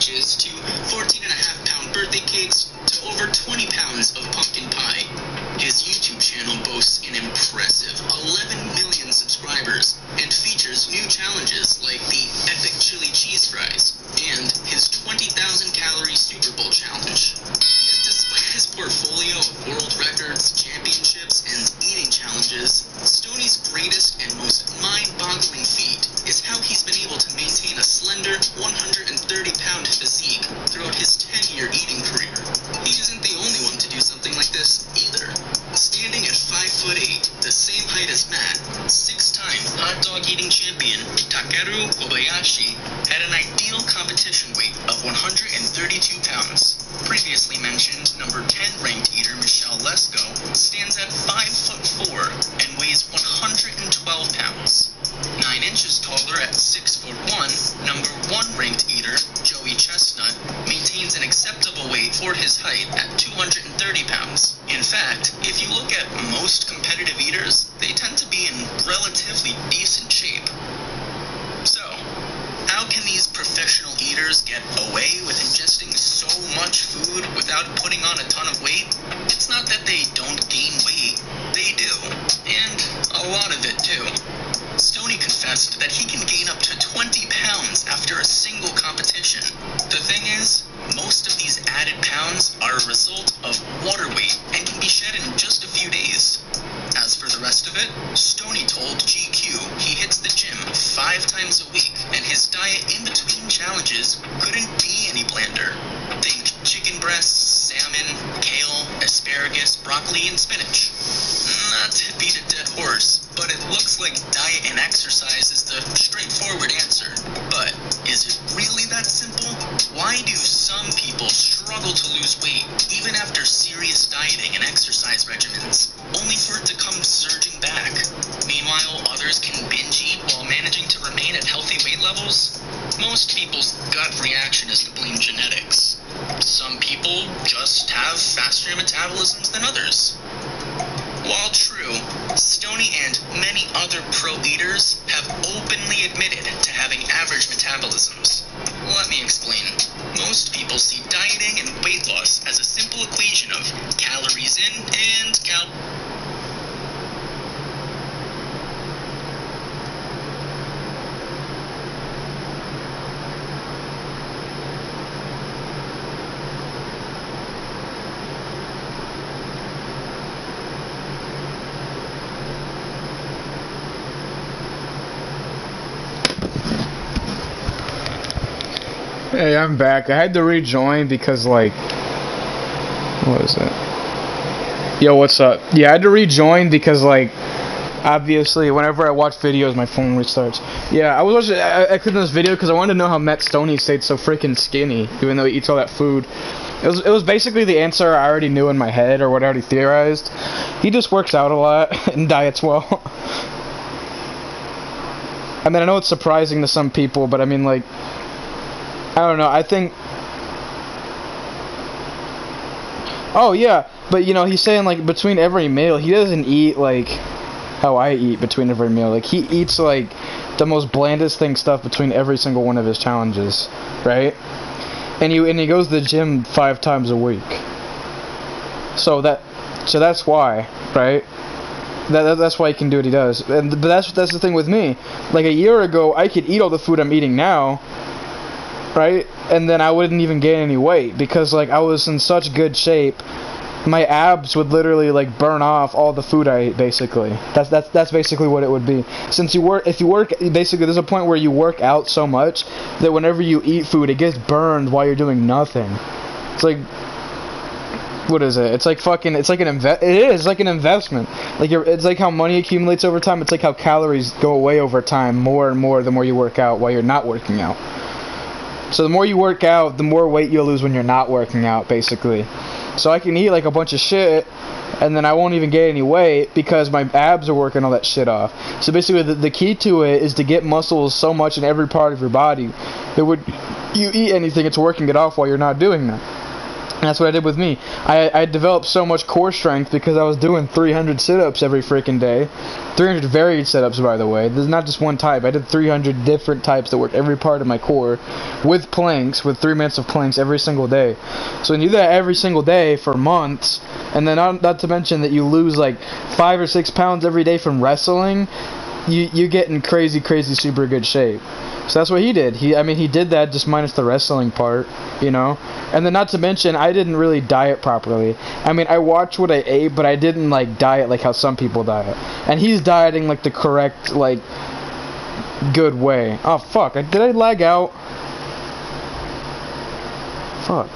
sandwiches to 14.5-pound birthday cakes to over 20 pounds of pumpkin pie. His YouTube channel boasts an impressive 11 million subscribers and features new challenges like the epic chili cheese fries and his 20,000-calorie Super Bowl challenge. Yet despite his portfolio of world records, championships, and eating challenges, Stoney's greatest and most mind-boggling feat is how he's been able to maintain a slender 130-pound physique throughout his 10-year eating career. He isn't the only one to do something like this either. Standing at 5'8", the same height as Matt, 6-time hot dog eating champion Takeru Kobayashi had an ideal competition weight of 132 pounds. Previously mentioned number 10 ranked eater Michelle Lesko stands at 5'4" and weighs 112 pounds. 9 inches taller at 6'1", number 1 ranked eater Joey Chestnut maintains an acceptable weight for his height at 230 pounds. In fact, if you look at most competitive eaters, they tend to be in relatively decent shape. So, how can these professional eaters get away with ingesting so much food without putting on a ton of weight? It's not that they don't gain weight, they do, and a lot of it too. Stoney confessed that he can gain up to 20 pounds after a single competition. The thing is, most of these added pounds are a result of water weight and can be shed in just a few days. As for the rest of it, Stoney told GQ he hits the gym 5 times a week, and his diet in between challenges couldn't be any blander. Think chicken breasts, salmon, kale, asparagus, broccoli, and spinach. Not to beat a dead horse, but it looks like diet and exercise is the straightforward answer. But is it really that simple? Why do some people struggle to lose weight even after serious dieting and exercise regimens, only for it to come surging back? Meanwhile, others can binge eat while managing to remain at healthy weight levels? Most people's gut reaction is to blame genetics. Some people just have faster metabolisms than others. While true, Stoney and many other pro eaters have openly admitted to having average metabolisms. Let me explain. Most people see dieting and weight loss as a simple equation of calories in and Hey, I'm back. I had to rejoin because, like, what is it? Yo, what's up? Yeah, I had to rejoin because, like, obviously, whenever I watch videos, my phone restarts. Yeah, I was watching. I clicked on this video because I wanted to know how Matt Stoney stayed so freaking skinny, even though he eats all that food. It was basically the answer I already knew in my head, or what I already theorized. He just works out a lot and diets well. I mean, I know it's surprising to some people, but I mean, like, I don't know, I think... Oh, yeah, but, you know, he's saying, like, between every meal, he doesn't eat, like, how I eat between every meal. Like, he eats, like, the most blandest thing stuff between every single one of his challenges, right? And he goes to the gym 5 times a week. So that's why, right? That's why he can do what he does. But that's the thing with me. Like, a year ago, I could eat all the food I'm eating now, right? And then I wouldn't even gain any weight because, like, I was in such good shape. My abs would literally, like, burn off all the food I ate, basically. That's basically what it would be. Since if you work, basically, there's a point where you work out so much that whenever you eat food, it gets burned while you're doing nothing. It's like, what is it? It's like fucking, it's like it is like an investment. Like, it's like how money accumulates over time. It's like how calories go away over time, more and more the more you work out while you're not working out. So the more you work out, the more weight you'll lose when you're not working out, basically. So I can eat like a bunch of shit, and then I won't even gain any weight because my abs are working all that shit off. So basically, the key to it is to get muscles so much in every part of your body that you eat anything, it's working it off while you're not doing that. And that's what I did with me. I developed so much core strength because I was doing 300 sit-ups every freaking day. 300 varied sit-ups, by the way. There's not just one type. I did 300 different types that work every part of my core with planks, with 3 minutes of planks every single day. So when you do that every single day for months, and then not to mention that you lose like 5 or 6 pounds every day from wrestling, you get in crazy super good shape. So that's what he did. He did that just minus the wrestling part, you know. And then not to mention, I didn't really diet properly. I mean, I watched what I ate, but I didn't like diet like how some people diet. And he's dieting like the correct, like, good way. Oh fuck! Did I lag out? Fuck.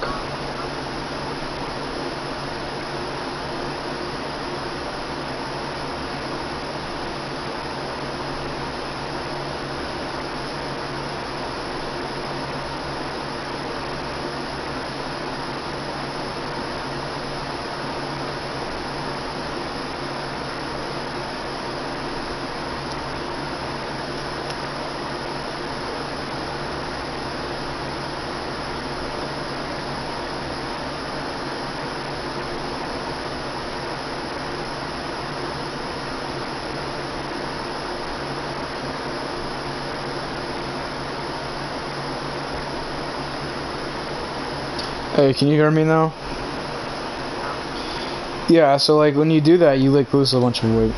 Hey, can you hear me now? Yeah, so like when you do that, you like lose a bunch of weight.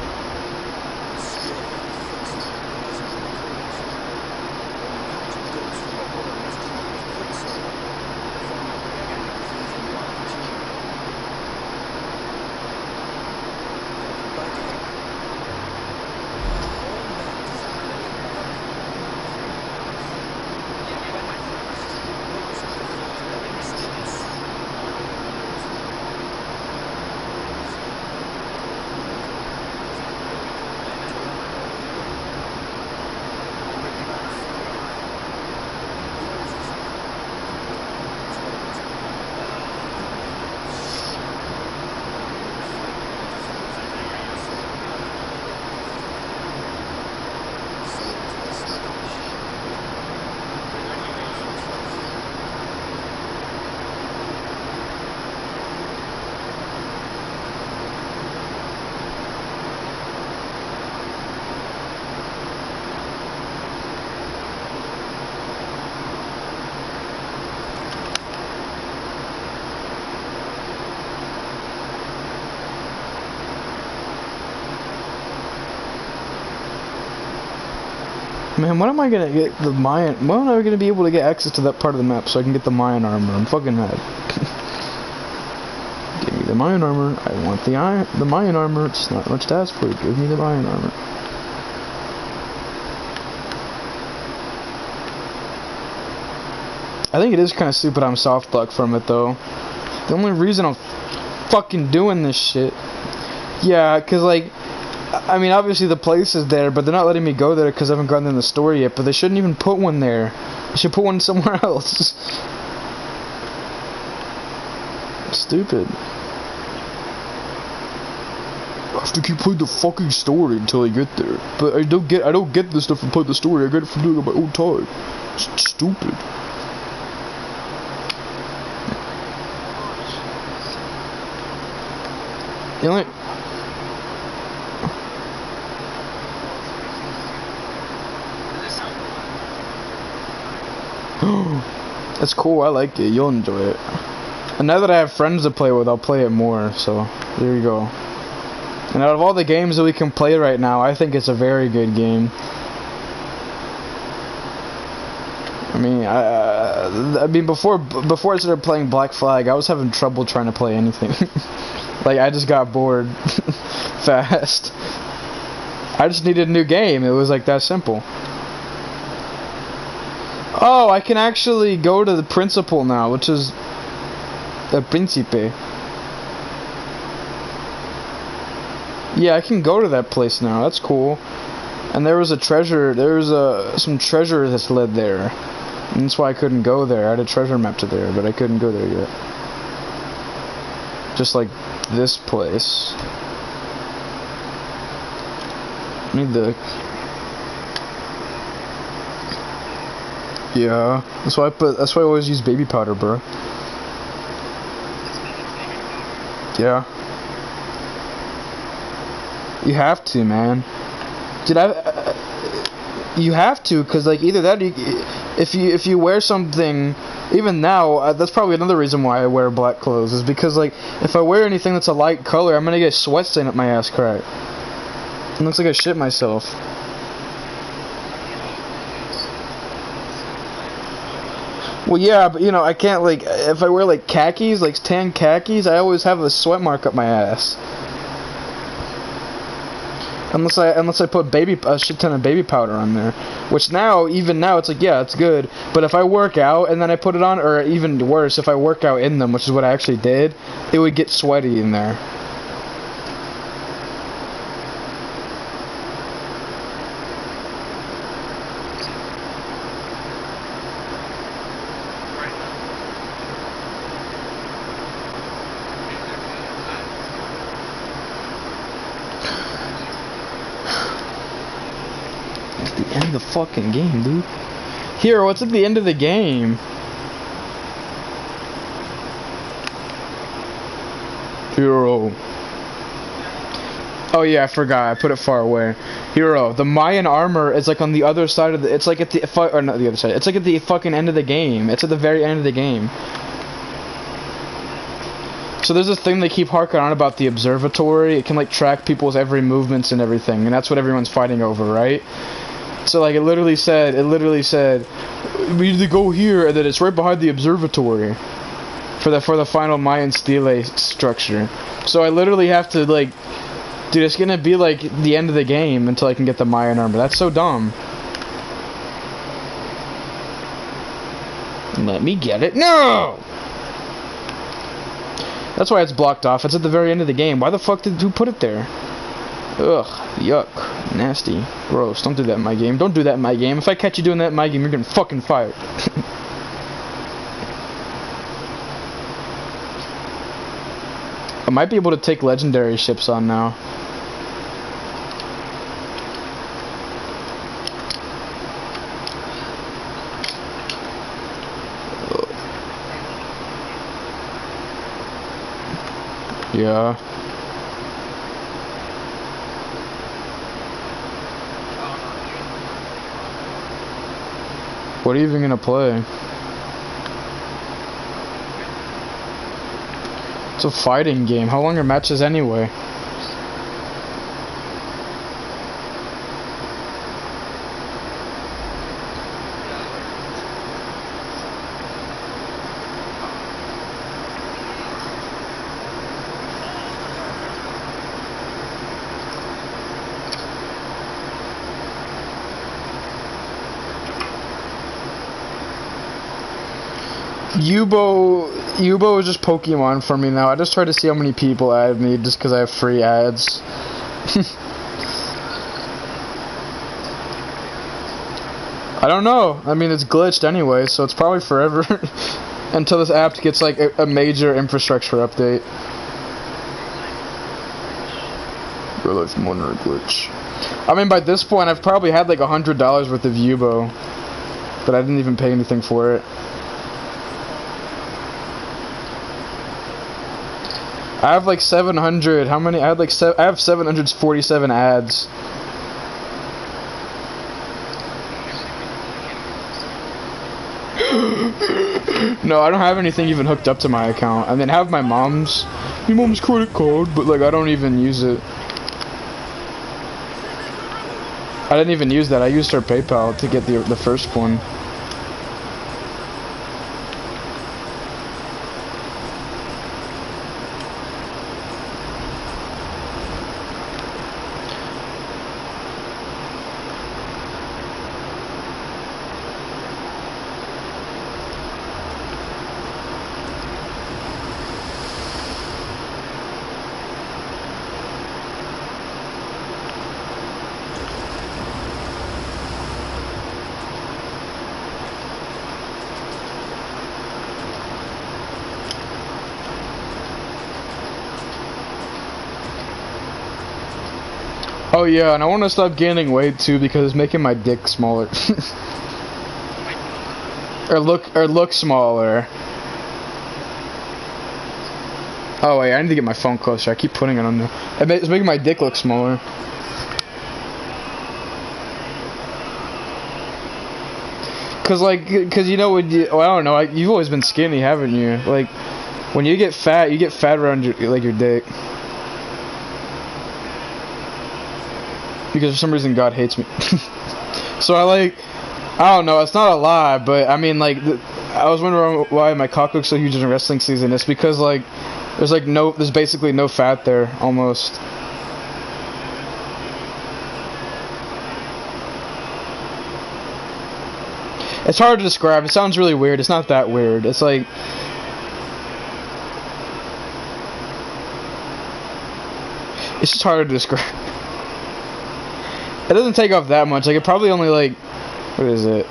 Man, when am I gonna get the Mayan? When am I gonna be able to get access to that part of the map so I can get the Mayan armor? I'm fucking mad. Give me the Mayan armor. I want the Mayan armor. It's not much to ask for. Give me the Mayan armor. I think it is kind of stupid I'm soft lock from it though. The only reason I'm fucking doing this shit. Yeah, cause like. I mean, obviously the place is there, but they're not letting me go there because I haven't gotten in the store yet, but they shouldn't even put one there. They should put one somewhere else. Stupid. I have to keep playing the fucking story until I get there. But I don't get this stuff from playing the story, I get it from doing it on my own time. It's stupid. The only... That's cool, I like it, you'll enjoy it. And now that I have friends to play with, I'll play it more, so there you go. And out of all the games that we can play right now, I think it's a very good game. I mean, before I started playing Black Flag, I was having trouble trying to play anything. Like, I just got bored fast. I just needed a new game, it was like that simple. Oh, I can actually go to the principal now, which is the Principe. Yeah, I can go to that place now. That's cool. And there was a treasure. There was some treasure that's led there. And that's why I couldn't go there. I had a treasure map to there, but I couldn't go there yet. Just like this place. I need the... Yeah, that's why I always use baby powder, bro. Yeah. You have to, man. Dude, you have to, cause like either that, if you wear something, even now, that's probably another reason why I wear black clothes, is because like if I wear anything that's a light color, I'm gonna get sweat stain up my ass crack. It looks like I shit myself. Well, yeah, but you know, I can't like if I wear like khakis, like tan khakis, I always have a sweat mark up my ass. Unless I put a shit ton of baby powder on there, which now, even now, it's like, yeah, it's good. But if I work out and then I put it on, or even worse, if I work out in them, which is what I actually did, it would get sweaty in there. The end of the fucking game, dude. Hero, what's at the end of the game? Hero. Oh yeah, I forgot. I put it far away. Hero, the Mayan armor is like on the other side of the. It's like at the or not the other side. It's like at the fucking end of the game. It's at the very end of the game. So there's this thing they keep harking on about the observatory. It can like track people's every movements and everything, and that's what everyone's fighting over, right? So like it literally said we need to go here, and then it's right behind the observatory for the final Mayan stele structure. So I literally have to like, dude, it's gonna be like the end of the game until I can get the Mayan armor. That's so dumb. Let me get it. No! That's why it's blocked off. It's at the very end of the game. Why the fuck did you put it there? Ugh, yuck, nasty, gross. Don't do that in my game. Don't do that in my game. If I catch you doing that in my game, you're getting fucking fired. I might be able to take legendary ships on now. Yeah. What are you even gonna play? It's a fighting game. How long are matches anyway? Yubo is just Pokemon for me now. I just try to see how many people add me just because I have free ads. I don't know. I mean, it's glitched anyway, so it's probably forever until this app gets like a major infrastructure update. Real life monitor glitch. I mean, by this point, I've probably had like $100 worth of Yubo, but I didn't even pay anything for it. I have like 700. How many? I have 747 ads. No, I don't have anything even hooked up to my account. I mean, I have my mom's credit card, but like I don't even use it. I didn't even use that. I used her PayPal to get the first one. Oh yeah, and I want to stop gaining weight too because it's making my dick smaller. or look smaller. Oh wait, I need to get my phone closer. I keep putting it on there. It's making my dick look smaller. Cause you know when you, well, I don't know, you've always been skinny, haven't you? Like, when you get fat around your dick. Because for some reason God hates me. So I don't know, it's not a lie, but I mean I was wondering why my cock looks so huge in wrestling season. It's because there's basically no fat there, almost. It's hard to describe. It sounds really weird. It's not that weird. It's like... It's just hard to describe. It doesn't take off that much. Like, it probably only, like... What is it?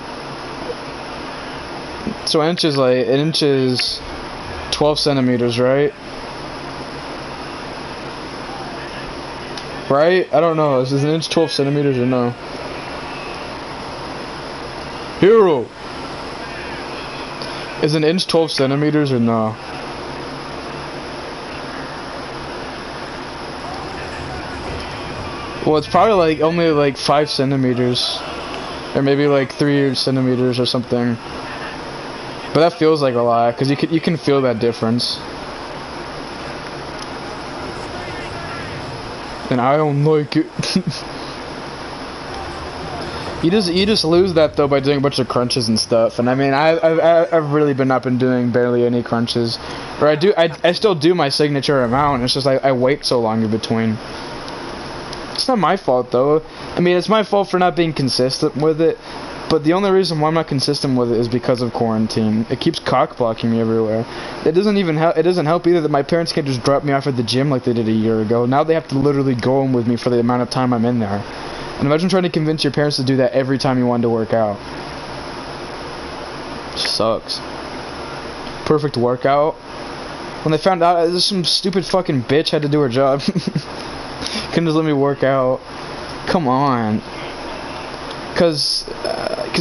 So an inch is 12 centimeters, right? Right? I don't know. Is an inch 12 centimeters or no? Hero! Is an inch 12 centimeters or no? Well, it's probably only 5 centimeters. Or maybe 3 centimeters or something. But that feels like a lot, because you can feel that difference. And I don't like it. You just lose that though by doing a bunch of crunches and stuff. And I mean, I've really not been doing barely any crunches. Or I still do my signature amount. It's just I wait so long in between. It's not my fault though. I mean, it's my fault for not being consistent with it. But the only reason why I'm not consistent with it is because of quarantine. It keeps cock blocking me everywhere. It doesn't even help. It doesn't help either that my parents can't just drop me off at the gym like they did a year ago. Now they have to literally go in with me for the amount of time I'm in there. And imagine trying to convince your parents to do that every time you wanted to work out. It sucks. Perfect workout. When they found out some stupid fucking bitch had to do her job. Couldn't just let me work out. Come on. Cause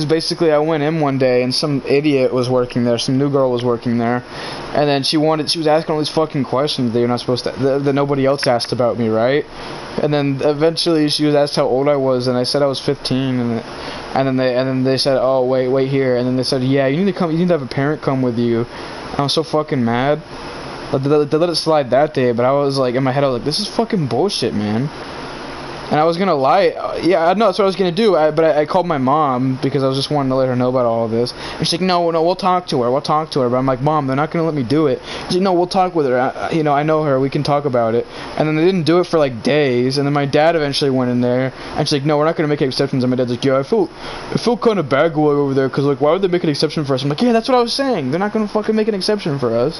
basically I went in one day and some idiot was working there, some new girl was working there, and then she was asking all these fucking questions that you're not supposed to, that nobody else asked about me, right? And then eventually she was asked how old I was, and I said I was 15, and then they said, oh wait here, and then they said, yeah, you need to have a parent come with you. I was so fucking mad. They let it slide that day, but I was like, in my head I was like, this is fucking bullshit, man. And I was gonna lie, yeah, I know that's what I was gonna do, but I called my mom because I was just wanting to let her know about all of this. And she's like, no, we'll talk to her, But I'm like, Mom, they're not gonna let me do it. She's like, no, we'll talk with her, I know her, we can talk about it. And then they didn't do it for days, and then my dad eventually went in there, and she's like, no, we're not gonna make exceptions. And my dad's like, yeah, I feel kind of bad going over there, because why would they make an exception for us? I'm like, yeah, that's what I was saying, they're not gonna fucking make an exception for us.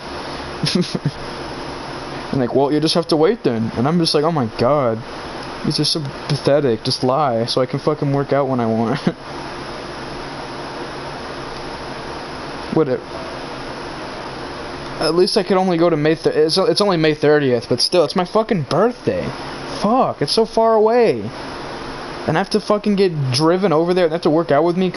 I'm like, well, you just have to wait then. And I'm just like, oh my god. These are so pathetic. Just lie so I can fucking work out when I want. Whatever. At least I could only go to May 30th. It's only May 30th, but still, it's my fucking birthday. Fuck, it's so far away. And I have to fucking get driven over there and have to work out with me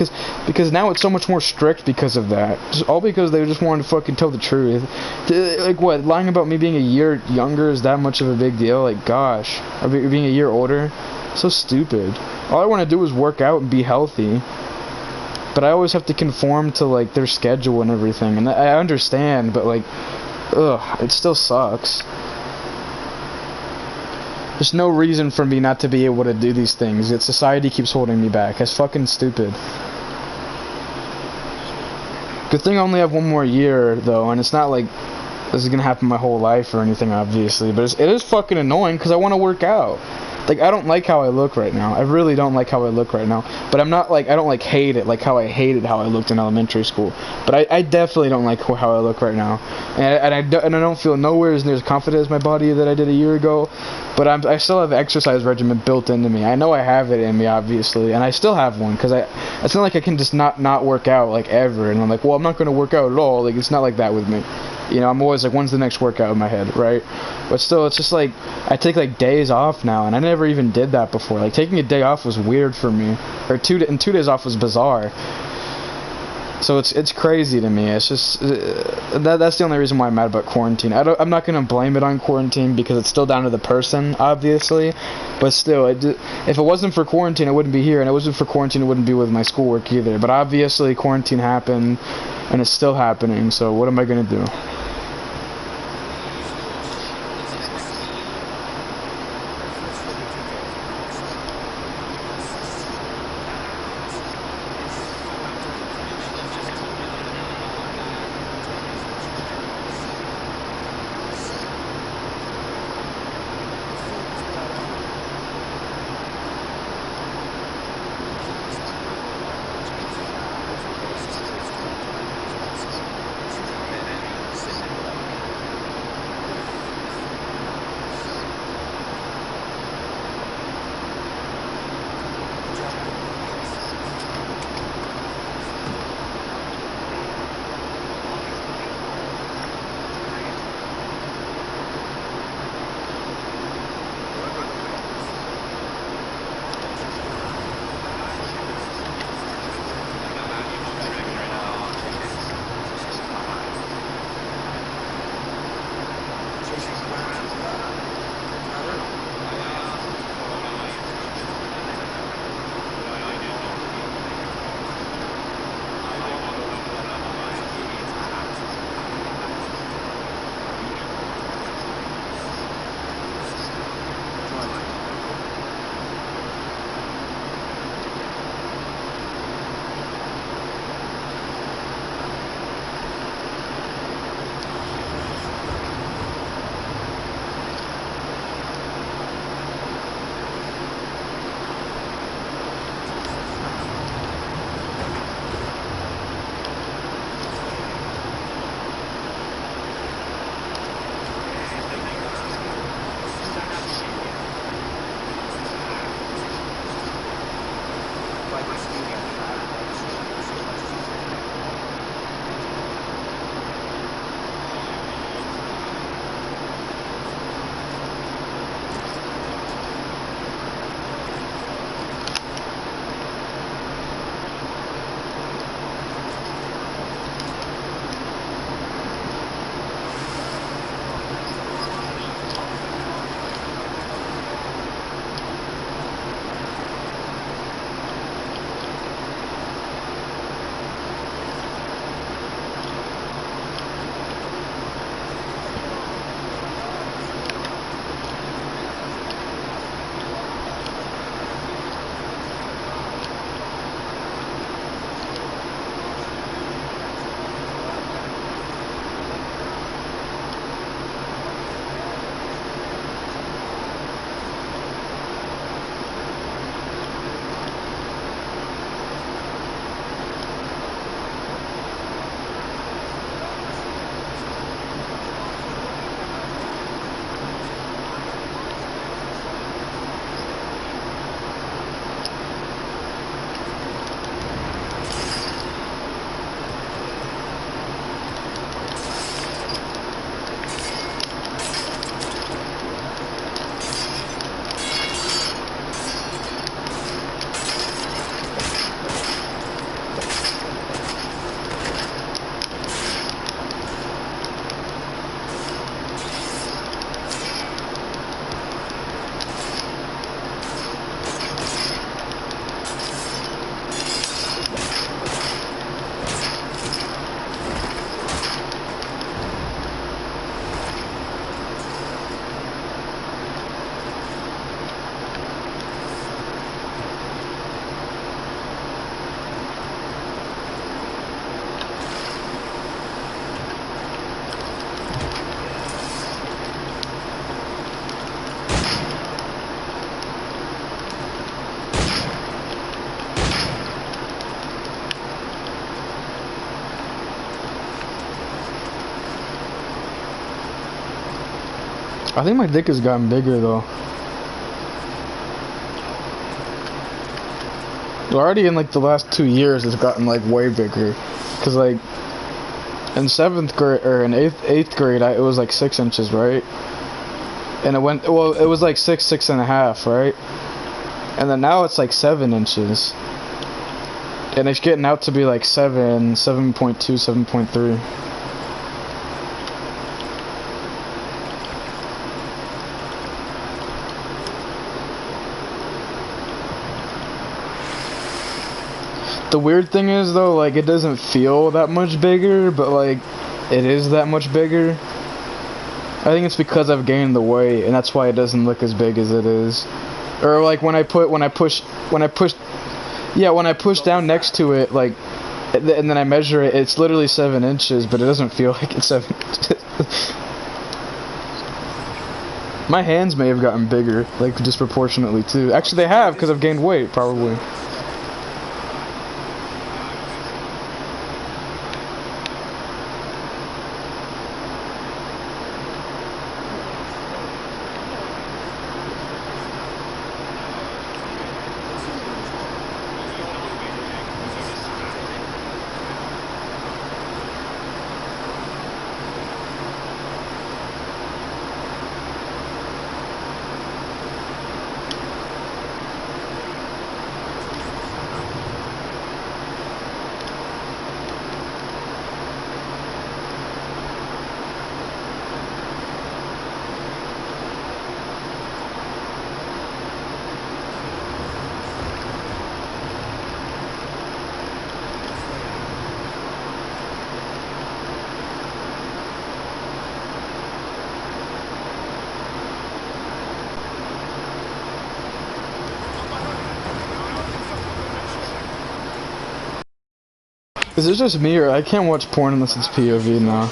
because now it's so much more strict because of that. Just all because they just wanted to fucking tell the truth. Like what? Lying about me being a year younger is that much of a big deal? Like gosh, or being a year older? So stupid. All I want to do is work out and be healthy. But I always have to conform to their schedule and everything. And I understand, but ugh, it still sucks. There's no reason for me not to be able to do these things, yet society keeps holding me back. It's fucking stupid. Good thing I only have one more year, though, and it's not like this is gonna happen my whole life or anything, obviously, but it is fucking annoying because I want to work out. I don't like how I look right now. I really don't like how I look right now. But I'm not I don't hate it like how I hated how I looked in elementary school. But I definitely don't like how I look right now. And I don't feel nowhere as near as confident as my body that I did a year ago. But I still have an exercise regimen built into me. I know I have it in me, obviously. And I still have one because it's not like I can just not work out ever. And I'm like, well, I'm not going to work out at all. It's not like that with me. I'm always like, when's the next workout in my head, right? But still, it's just I take days off now, and I never even did that before. Taking a day off was weird for me, or 2 days off was bizarre. So it's crazy to me. It's just that's the only reason why I'm mad about quarantine. I'm not gonna blame it on quarantine because it's still down to the person, obviously. But still, if it wasn't for quarantine, I wouldn't be here, and it wasn't for quarantine, I wouldn't be with my schoolwork either. But obviously, quarantine happened, and it's still happening. So what am I gonna do? I think my dick has gotten bigger though. Already in like the last 2 years, it's gotten like way bigger. Cause like in 7th grade or in 8th grade, it was like 6 inches, right? And it went it was like 6.5, right? And then now it's like 7 inches. And it's getting out to be like 7, 7.2, 7.3. The weird thing is though, like, it doesn't feel that much bigger, but like, it is that much bigger. I think it's because I've gained the weight, and that's why it doesn't look as big as it is. Or like when I push down next to it, like, and then I measure it, it's literally 7 inches, but it doesn't feel like it's 7 inches. My hands may have gotten bigger, like disproportionately too. Actually, they have, because I've gained weight, probably. Is it just me, or I can't watch porn unless it's POV now?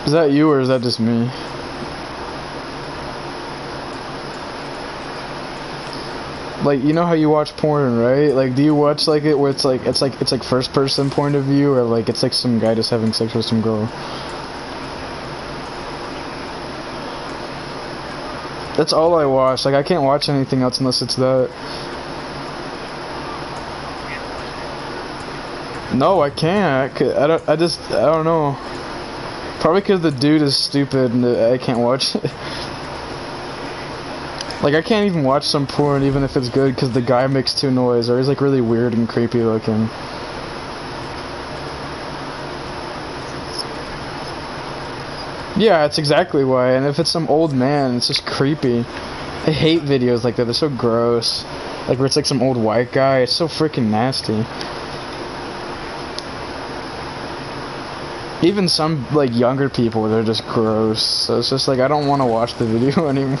Is that you, or is that just me? Like, you know how you watch porn, right? Like, do you watch like it where it's like first person point of view, or like it's like some guy just having sex with some girl? That's all I watch. Like, I can't watch anything else unless it's that. No, I can't. I don't know. Probably because the dude is stupid and I can't watch it. Like, I can't even watch some porn even if it's good because the guy makes too noise, or he's like really weird and creepy looking. Yeah, that's exactly why. And if it's some old man, it's just creepy. I hate videos like that. They're so gross. Like where it's like some old white guy. It's so freaking nasty. Even some, like, younger people, they're just gross. So it's just like, I don't want to watch the video anymore.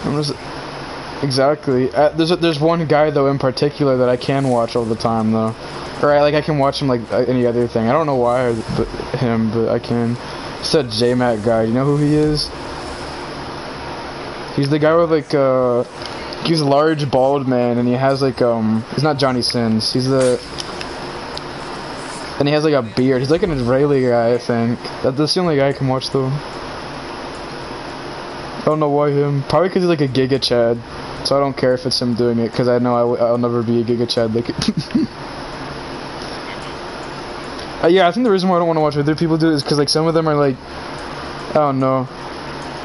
I'm just... Exactly. There's one guy, though, in particular that I can watch all the time, though. Or, I can watch him like any other thing. I don't know why but I can. It's that J-Mac guy. You know who he is? He's the guy with, like, he's a large, bald man, and he has, like, he's not Johnny Sins. He's the... And he has like a beard. He's like an Israeli guy, I think. That's the only guy I can watch though. I don't know why him. Probably because he's like a Giga Chad. So I don't care if it's him doing it, because I know I'll never be a Giga Chad like it. Yeah, I think the reason why I don't want to watch other people do it is because like some of them are like, I don't know.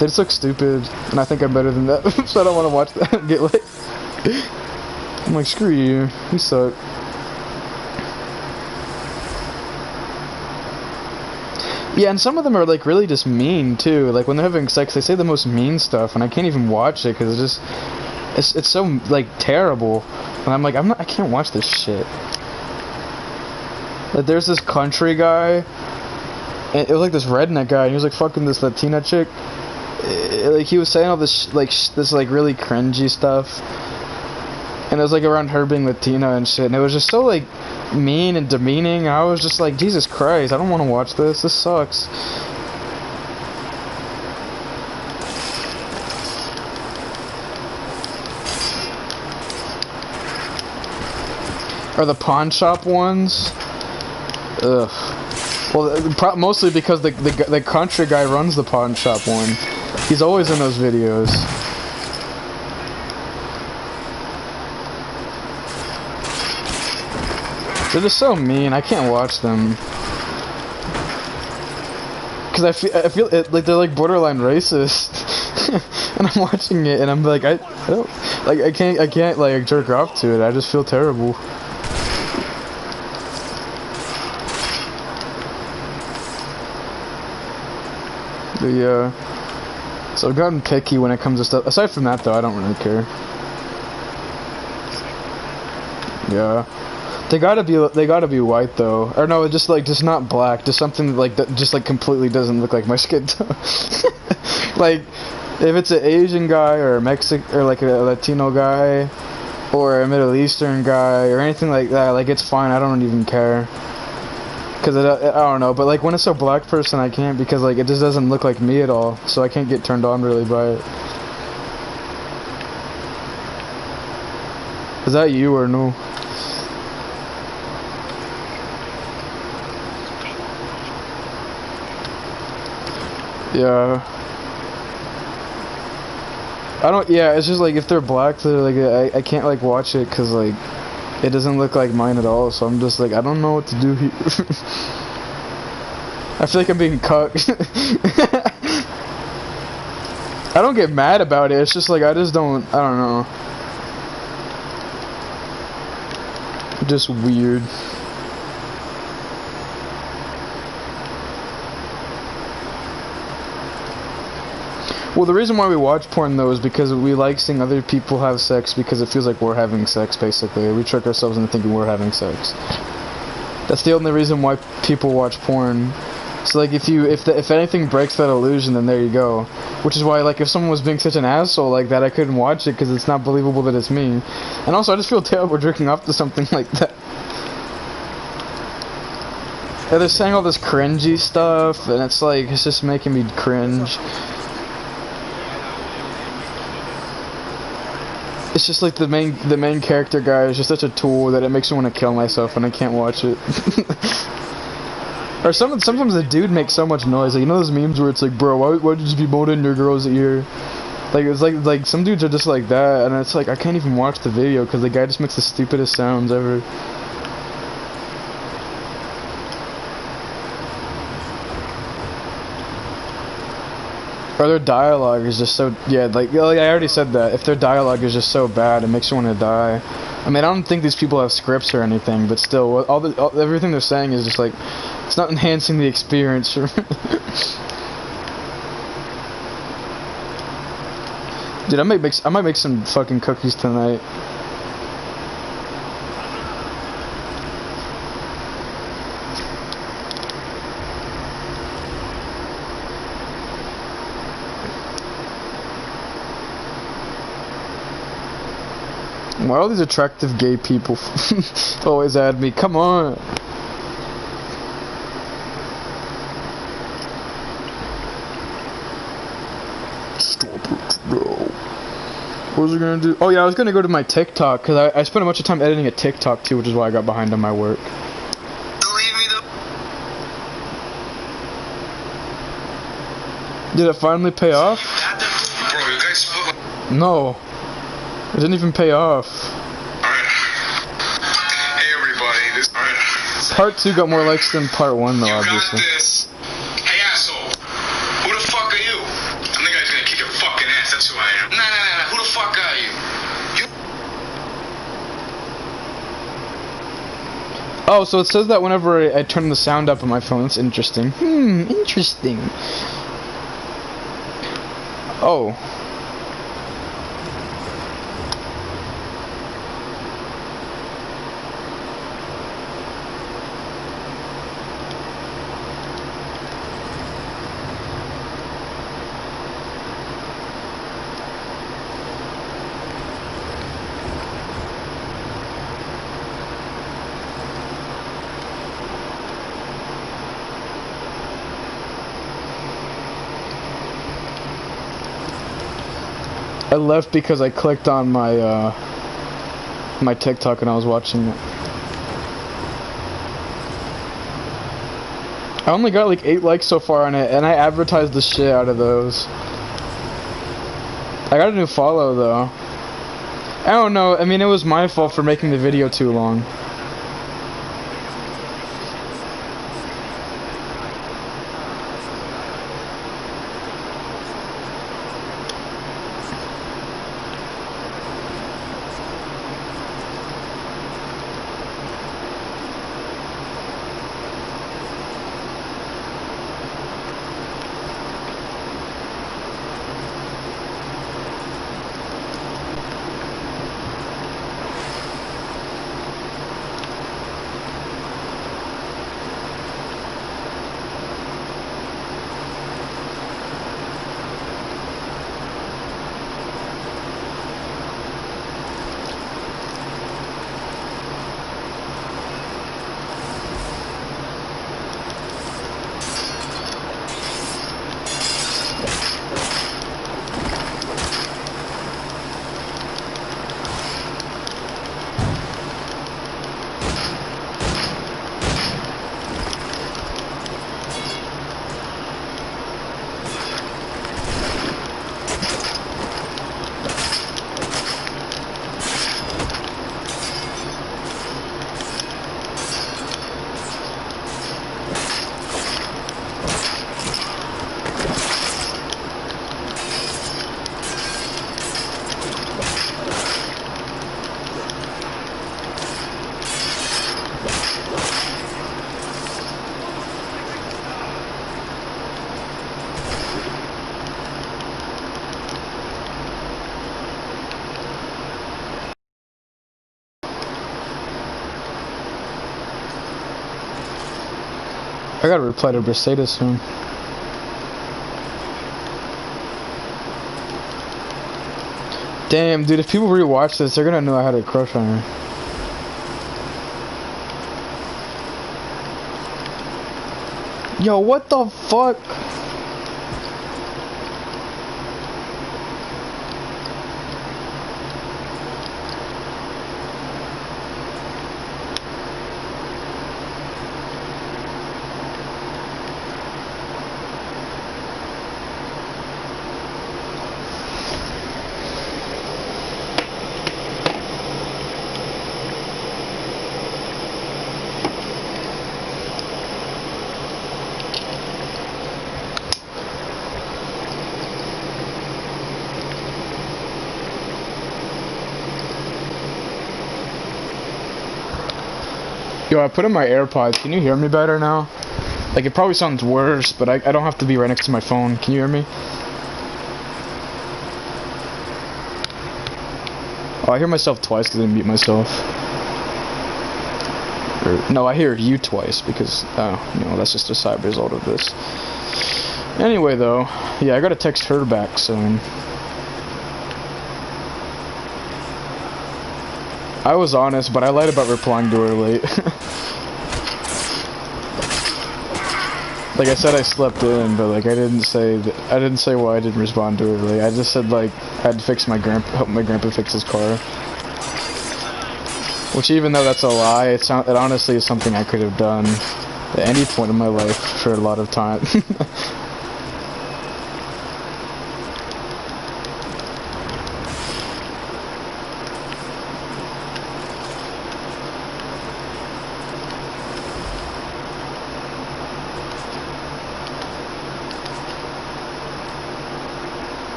They just look stupid. And I think I'm better than that. So I don't want to watch that and get like... I'm like, screw you. You suck. Yeah, and some of them are like really just mean too. Like when they're having sex, they say the most mean stuff, and I can't even watch it because it's so like terrible. And I'm like, I can't watch this shit. Like there's this country guy, and it was like this redneck guy, and he was like fucking this Latina chick. Like he was saying all this this really cringy stuff, and it was like around her being Latina and shit, and it was just so like mean and demeaning. I was just like, Jesus Christ, I don't want to watch this. This sucks. Or the pawn shop ones. Ugh. Well, mostly because the country guy runs the pawn shop one. He's always in those videos. They're just so mean. I can't watch them. Cause I feel like they're like borderline racist. and I'm watching it, and I'm like, I don't, like, I can't like jerk off to it. I just feel terrible. So I've gotten picky when it comes to stuff. Aside from that, though, I don't really care. Yeah. They gotta be white though, or no, just not black, just something like that, just like completely doesn't look like my skin tone. Like, if it's an Asian guy or a Mexican or like a Latino guy or a Middle Eastern guy or anything like that, like it's fine. I don't even care, cause I don't know. But like when it's a black person, I can't, because like it just doesn't look like me at all, so I can't get turned on really by it. Is that you or no? Yeah. I don't, yeah, it's just like if they're black, they're like, I can't like watch it because like it doesn't look like mine at all, so I'm just like, I don't know what to do here. I feel like I'm being cucked. I don't get mad about it, it's just like I don't know. Just weird. Well, the reason why we watch porn, though, is because we like seeing other people have sex, because it feels like we're having sex, basically. We trick ourselves into thinking we're having sex. That's the only reason why people watch porn. So, like, if anything breaks that illusion, then there you go. Which is why, like, if someone was being such an asshole like that, I couldn't watch it, because it's not believable that it's me. And also, I just feel terrible jerking off to something like that. Yeah, they're saying all this cringy stuff, and it's like, it's just making me cringe. It's just like the main character guy is just such a tool that it makes me want to kill myself and I can't watch it. Or sometimes the dude makes so much noise. Like, you know those memes where it's like, bro, why did you be molding in your girl's ear? Like, it's like some dudes are just like that, and it's like I can't even watch the video because the guy just makes the stupidest sounds ever. Or their dialogue is just so, yeah, like I already said that. If their dialogue is just so bad, it makes you want to die. I mean, I don't think these people have scripts or anything, but still, everything they're saying is just like, it's not enhancing the experience. Dude, I might make some fucking cookies tonight. Why all these attractive gay people always add me? Come on. Stop it, bro. What was I gonna do? Oh yeah, I was gonna go to my TikTok, because I spent a bunch of time editing a TikTok too, which is why I got behind on my work. Believe me though. Did it finally pay off? Bro, you guys spoke. No. It didn't even pay off. Alright. Hey everybody, this. Alright. Part 2 got more likes than part 1 though, obviously. You got this. Hey asshole. Who the fuck are you? I'm the guy who's gonna kick your fucking ass, that's who I am. Nah. Who the fuck are you? Oh, so it says that whenever I turn the sound up on my phone. It's interesting. Interesting. Oh. I left because I clicked on my my TikTok and I was watching it. I only got like 8 likes so far on it, and I advertised the shit out of those. I got a new follow though. I don't know, I mean it was my fault for making the video too long. I gotta reply to Mercedes soon. Damn, dude, if people rewatch this, they're gonna know I had a crush on her. Yo, what the fuck? Yo, I put in my AirPods. Can you hear me better now? Like, it probably sounds worse, but I don't have to be right next to my phone. Can you hear me? Oh, I hear myself twice because I mute myself. Or, no, I hear you twice because, you know, that's just a side result of this. Anyway, though, yeah, I gotta text her back soon. I was honest, but I lied about replying to her late. Like I said, I slept in, but like I didn't say why I didn't respond to her late. I just said like I had to fix help my grandpa fix his car. Which, even though that's a lie, it honestly is something I could have done at any point in my life for a lot of time.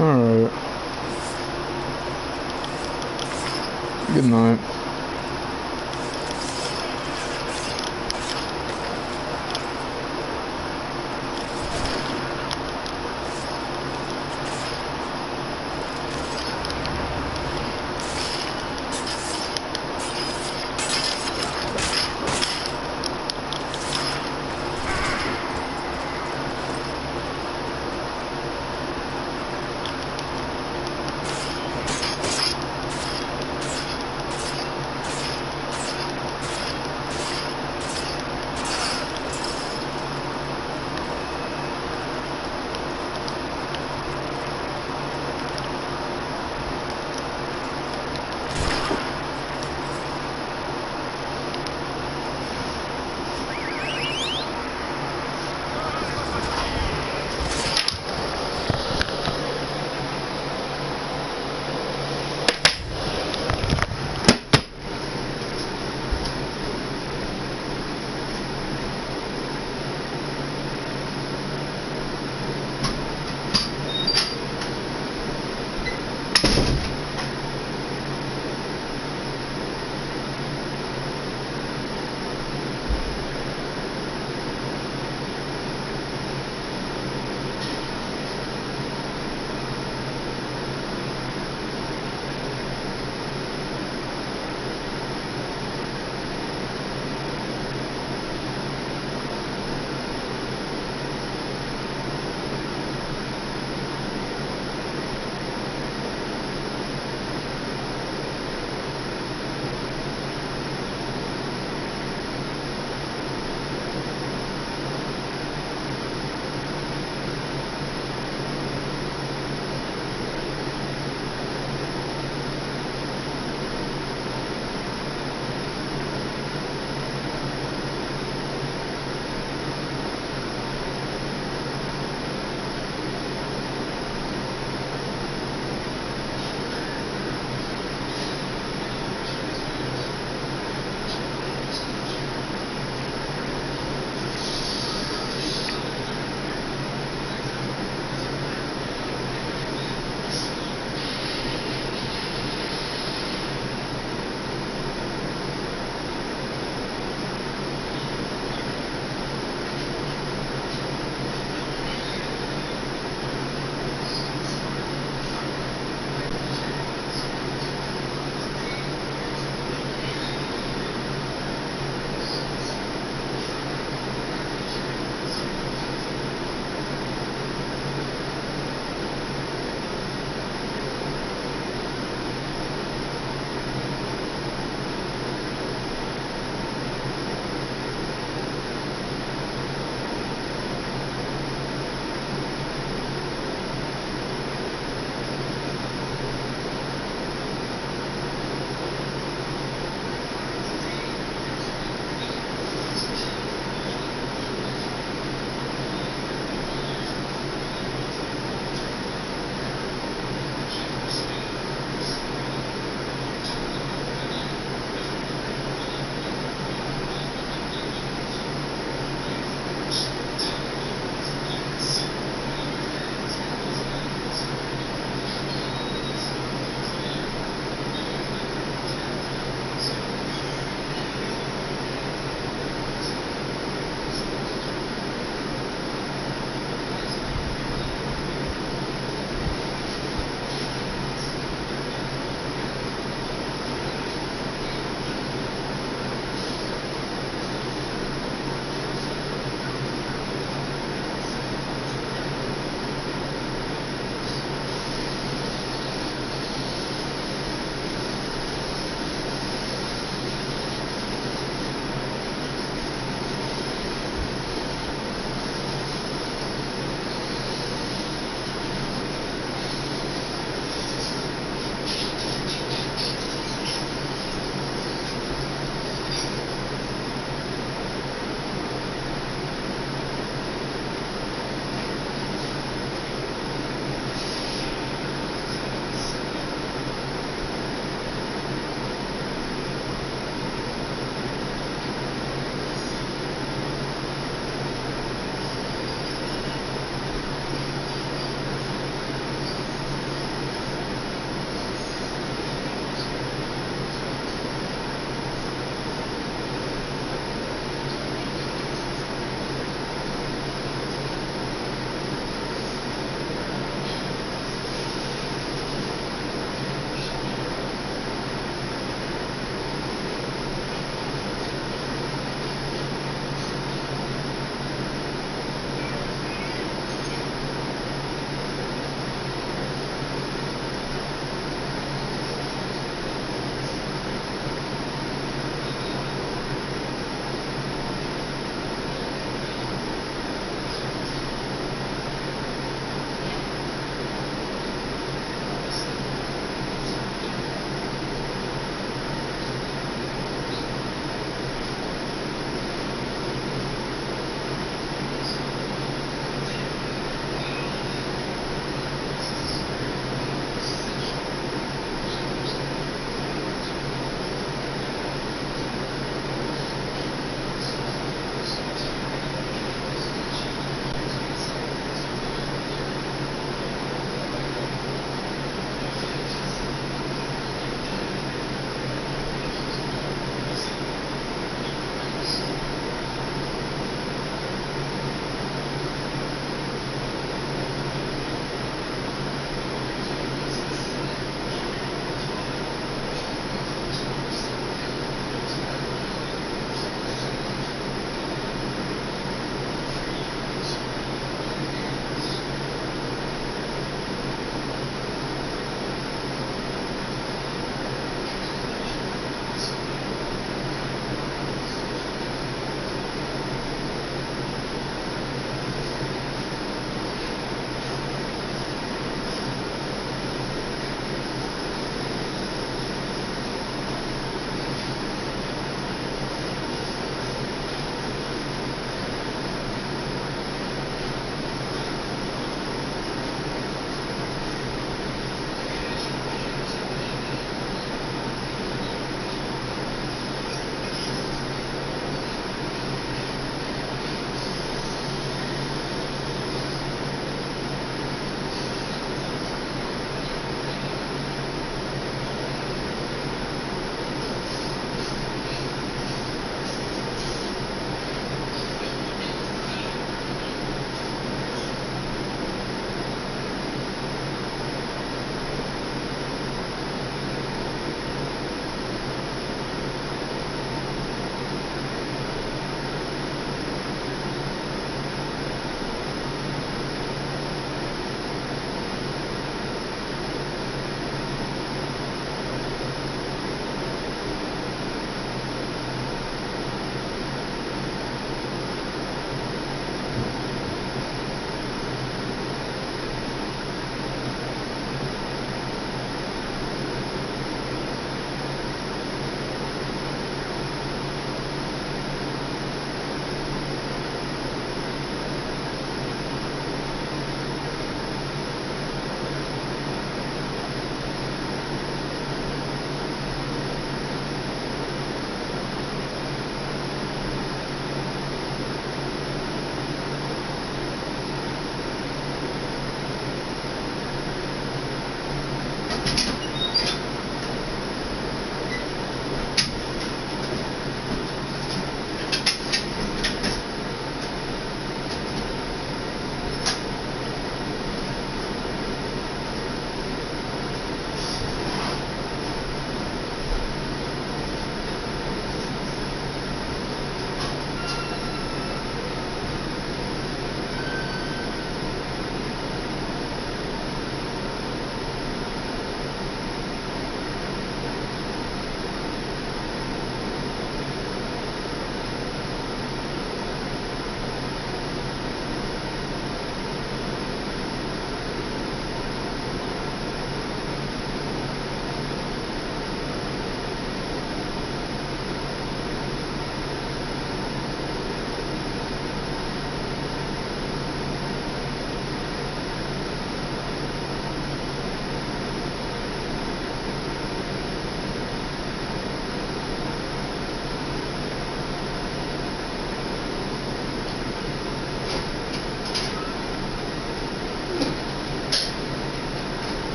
Alright. Good night.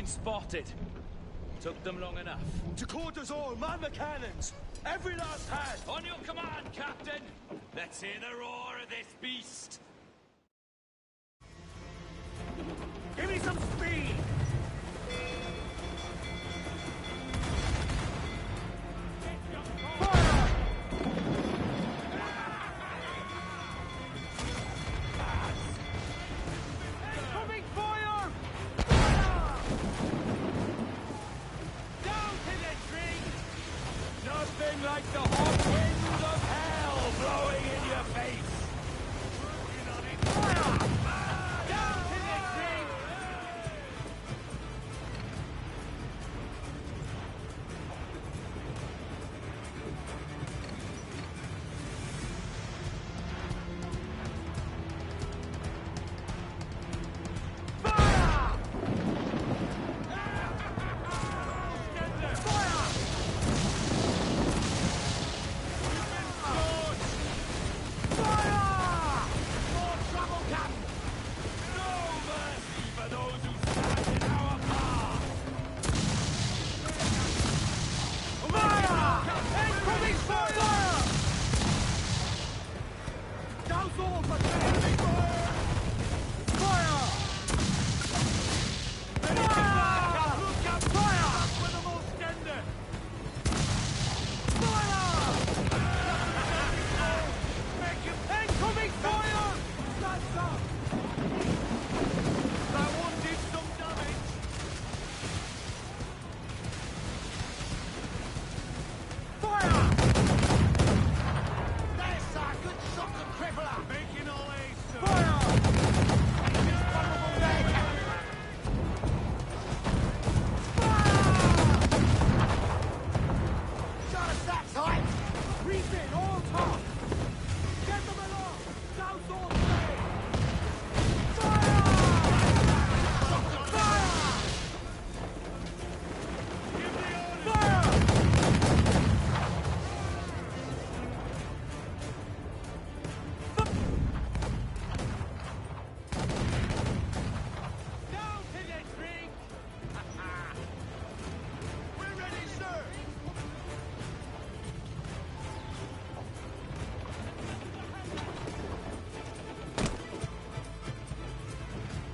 been spotted. Took them long enough. To quarters all, man the cannons! Every last hand! On your command, Captain! Let's hear the roar of this beast! Give me some speed! Nothing like the hot winds of hell blowing in your face! Working on it! Fire! Down to the drink!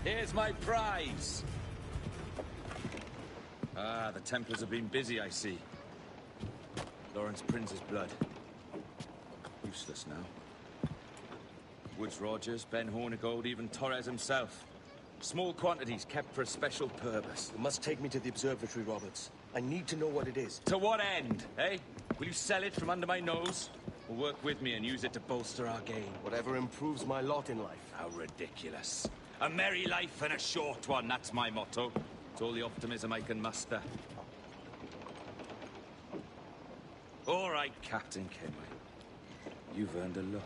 Here's my prize! Ah, the Templars have been busy, I see. Lawrence Prince's blood. Useless now. Woods Rogers, Ben Hornigold, even Torres himself. Small quantities kept for a special purpose. You must take me to the observatory, Roberts. I need to know what it is. To what end, eh? Will you sell it from under my nose? Or work with me and use it to bolster our gain? Whatever improves my lot in life. How ridiculous. A merry life and a short one, that's my motto. It's all the optimism I can muster. All right, Captain Kenway. You've earned a look.